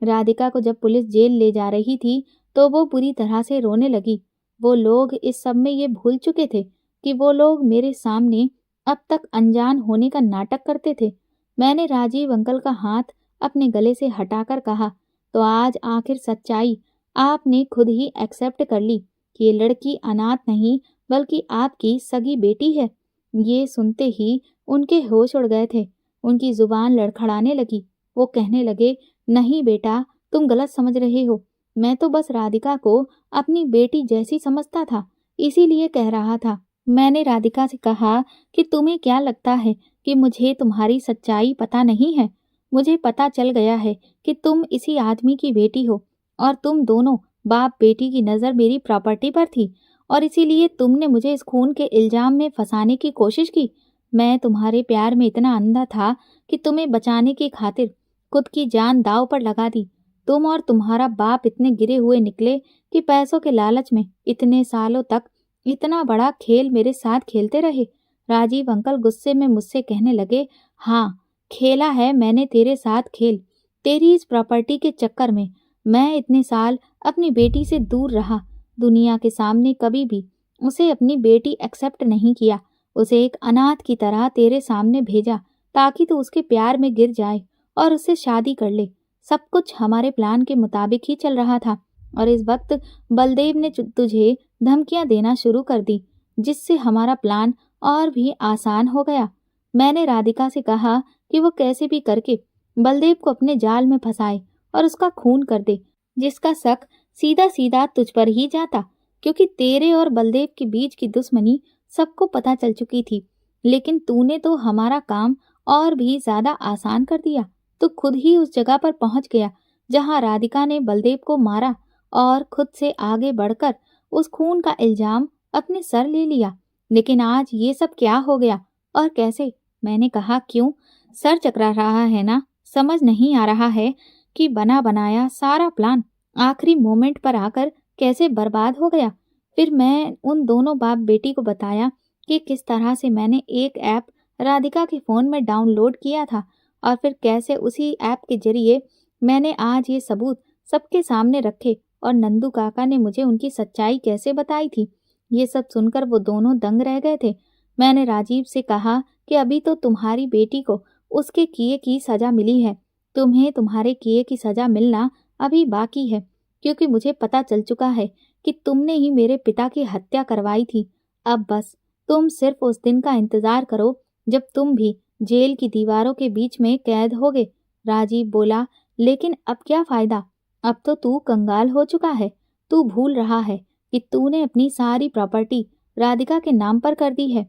राधिका को जब पुलिस जेल ले जा रही थी तो वो बुरी तरह से रोने लगी। वो लोग इस सब में ये भूल चुके थे कि वो लोग मेरे सामने अब तक अनजान होने का नाटक करते थे। मैंने राजीव अंकल का हाथ अपने गले से हटाकर कहा, तो आज आखिर सच्चाई आपने खुद ही एक्सेप्ट कर ली कि ये लड़की अनाथ नहीं बल्कि आपकी सगी बेटी है। ये सुनते ही उनके होश उड़ गए थे। उनकी जुबान लड़खड़ाने लगी। वो कहने लगे, नहीं बेटा, तुम गलत समझ रहे हो। मैं तो बस राधिका को अपनी बेटी जैसी समझता था, इसीलिए कह रहा था। मैंने राधिका से कहा कि तुम्हें क्या लगता है कि मुझे तुम्हारी सच्चाई पता नहीं है। मुझे पता चल गया है कि तुम इसी आदमी की बेटी हो और तुम दोनों बाप बेटी की नज़र मेरी प्रॉपर्टी पर थी और इसीलिए तुमने मुझे इस खून के इल्जाम में फंसाने की कोशिश की। मैं तुम्हारे प्यार में इतना अंधा था कि तुम्हें बचाने की खातिर खुद की जान दांव पर लगा दी। तुम और तुम्हारा बाप इतने गिरे हुए निकले कि पैसों के लालच में इतने सालों तक इतना बड़ा खेल मेरे साथ खेलते रहे। राजीव अंकल गुस्से में मुझसे कहने लगे, हाँ, खेला है मैंने तेरे साथ खेल। तेरी इस प्रॉपर्टी के चक्कर में मैं इतने साल अपनी बेटी से दूर रहा। दुनिया के सामने कभी भी उसे अपनी बेटी एक्सेप्ट नहीं किया। उसे एक अनाथ की तरह तेरे सामने भेजा ताकि तू उसके प्यार में गिर जाए और उससे शादी कर ले। सब कुछ हमारे प्लान के मुताबिक ही चल रहा था और इस वक्त बलदेव ने तुझे धमकियां देना शुरू कर दी, जिससे हमारा प्लान और भी आसान हो गया। मैंने राधिका से कहा कि वो कैसे भी करके बलदेव को अपने जाल में फंसाए और उसका खून कर दे, जिसका शक सीधा सीधा तुझ पर ही जाता, क्योंकि तेरे और बलदेव के बीच की दुश्मनी सबको पता चल चुकी थी। लेकिन तूने तो हमारा काम और भी ज्यादा आसान कर दिया। तू खुद ही उस जगह पर पहुंच गया जहां राधिका ने बलदेव को मारा और खुद से आगे बढ़कर उस खून का इल्जाम अपने सर ले लिया। लेकिन आज ये सब क्या हो गया और कैसे? मैंने कहा, क्यों? सर चकरा रहा है ना? समझ नहीं आ रहा है कि बना बनाया सारा प्लान आखिरी मोमेंट पर आकर कैसे बर्बाद हो गया। फिर मैं उन दोनों बाप बेटी को बताया कि किस तरह से मैंने एक ऐप राधिका के फ़ोन में डाउनलोड किया था और फिर कैसे उसी ऐप के जरिए मैंने आज ये सबूत सबके सामने रखे और नंदू काका ने मुझे उनकी सच्चाई कैसे बताई थी। ये सब सुनकर वो दोनों दंग रह गए थे। मैंने राजीव से कहा कि अभी तो तुम्हारी बेटी को उसके किए की सज़ा मिली है, तुम्हें तुम्हारे किए की सज़ा मिलना अभी बाकी है, क्योंकि मुझे पता चल चुका है कि तुमने ही मेरे पिता की हत्या करवाई थी। अब बस तुम सिर्फ उस दिन का इंतज़ार करो जब तुम भी जेल की दीवारों के बीच में कैद होगे। राजीव बोला, लेकिन अब क्या फ़ायदा? अब तो तू कंगाल हो चुका है। तू भूल रहा है कि तूने अपनी सारी प्रॉपर्टी राधिका के नाम पर कर दी है।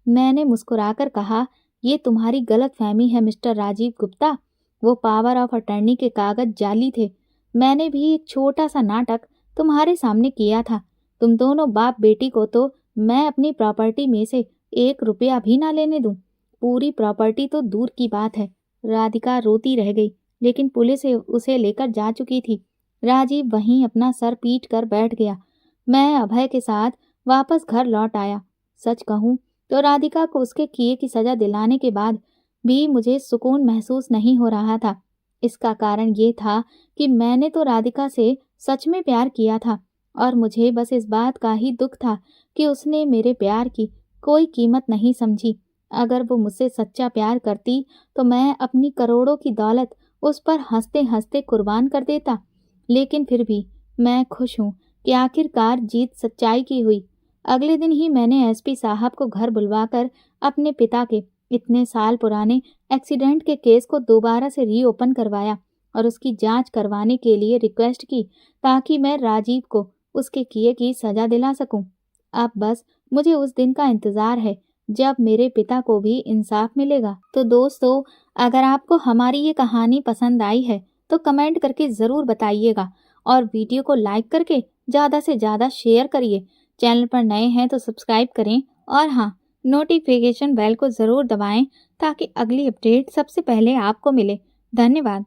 मैंने मुस्कुराकर कहा, ये तुम्हारी गलत फहमी है मिस्टर राजीव गुप्ता। वो पावर ऑफ अटर्नी के कागज जाली थे। मैंने भी एक छोटा सा नाटक तुम्हारे सामने किया था। तुम दोनों बाप बेटी को तो मैं अपनी प्रॉपर्टी में से 1 रुपया भी ना लेने दूं। पूरी प्रॉपर्टी तो दूर की बात है। राधिका रोती रह गई, लेकिन पुलिस उसे लेकर जा चुकी थी। राजीव वहीं अपना सर पीट कर बैठ गया। मैं अभय के साथ वापस घर लौट आया। सच कहूं तो राधिका को उसके किए की सजा दिलाने के बाद भी मुझे सुकून महसूस नहीं हो रहा था। इसका कारण ये था कि मैंने तो राधिका से सच में प्यार किया था और मुझे बस इस बात का ही दुख था कि उसने मेरे प्यार की कोई कीमत नहीं समझी। अगर वो मुझसे सच्चा प्यार करती तो मैं अपनी करोड़ों की दौलत उस पर हंसते हंसते कुर्बान कर देता। लेकिन फिर भी मैं खुश हूँ कि आखिरकार जीत सच्चाई की हुई। अगले दिन ही मैंने एसपी साहब को घर बुलवाकर अपने पिता के इतने साल पुराने एक्सीडेंट के केस को दोबारा से रीओपन करवाया और उसकी जांच करवाने के लिए रिक्वेस्ट की, ताकि मैं राजीव को उसके किए की सजा दिला सकूं। अब बस मुझे उस दिन का इंतजार है जब मेरे पिता को भी इंसाफ मिलेगा। तो दोस्तों, अगर आपको हमारी ये कहानी पसंद आई है तो कमेंट करके ज़रूर बताइएगा और वीडियो को लाइक करके ज़्यादा से ज़्यादा शेयर करिए। चैनल पर नए हैं तो सब्सक्राइब करें और हाँ, नोटिफिकेशन बेल को ज़रूर दबाएं ताकि अगली अपडेट सबसे पहले आपको मिले। धन्यवाद।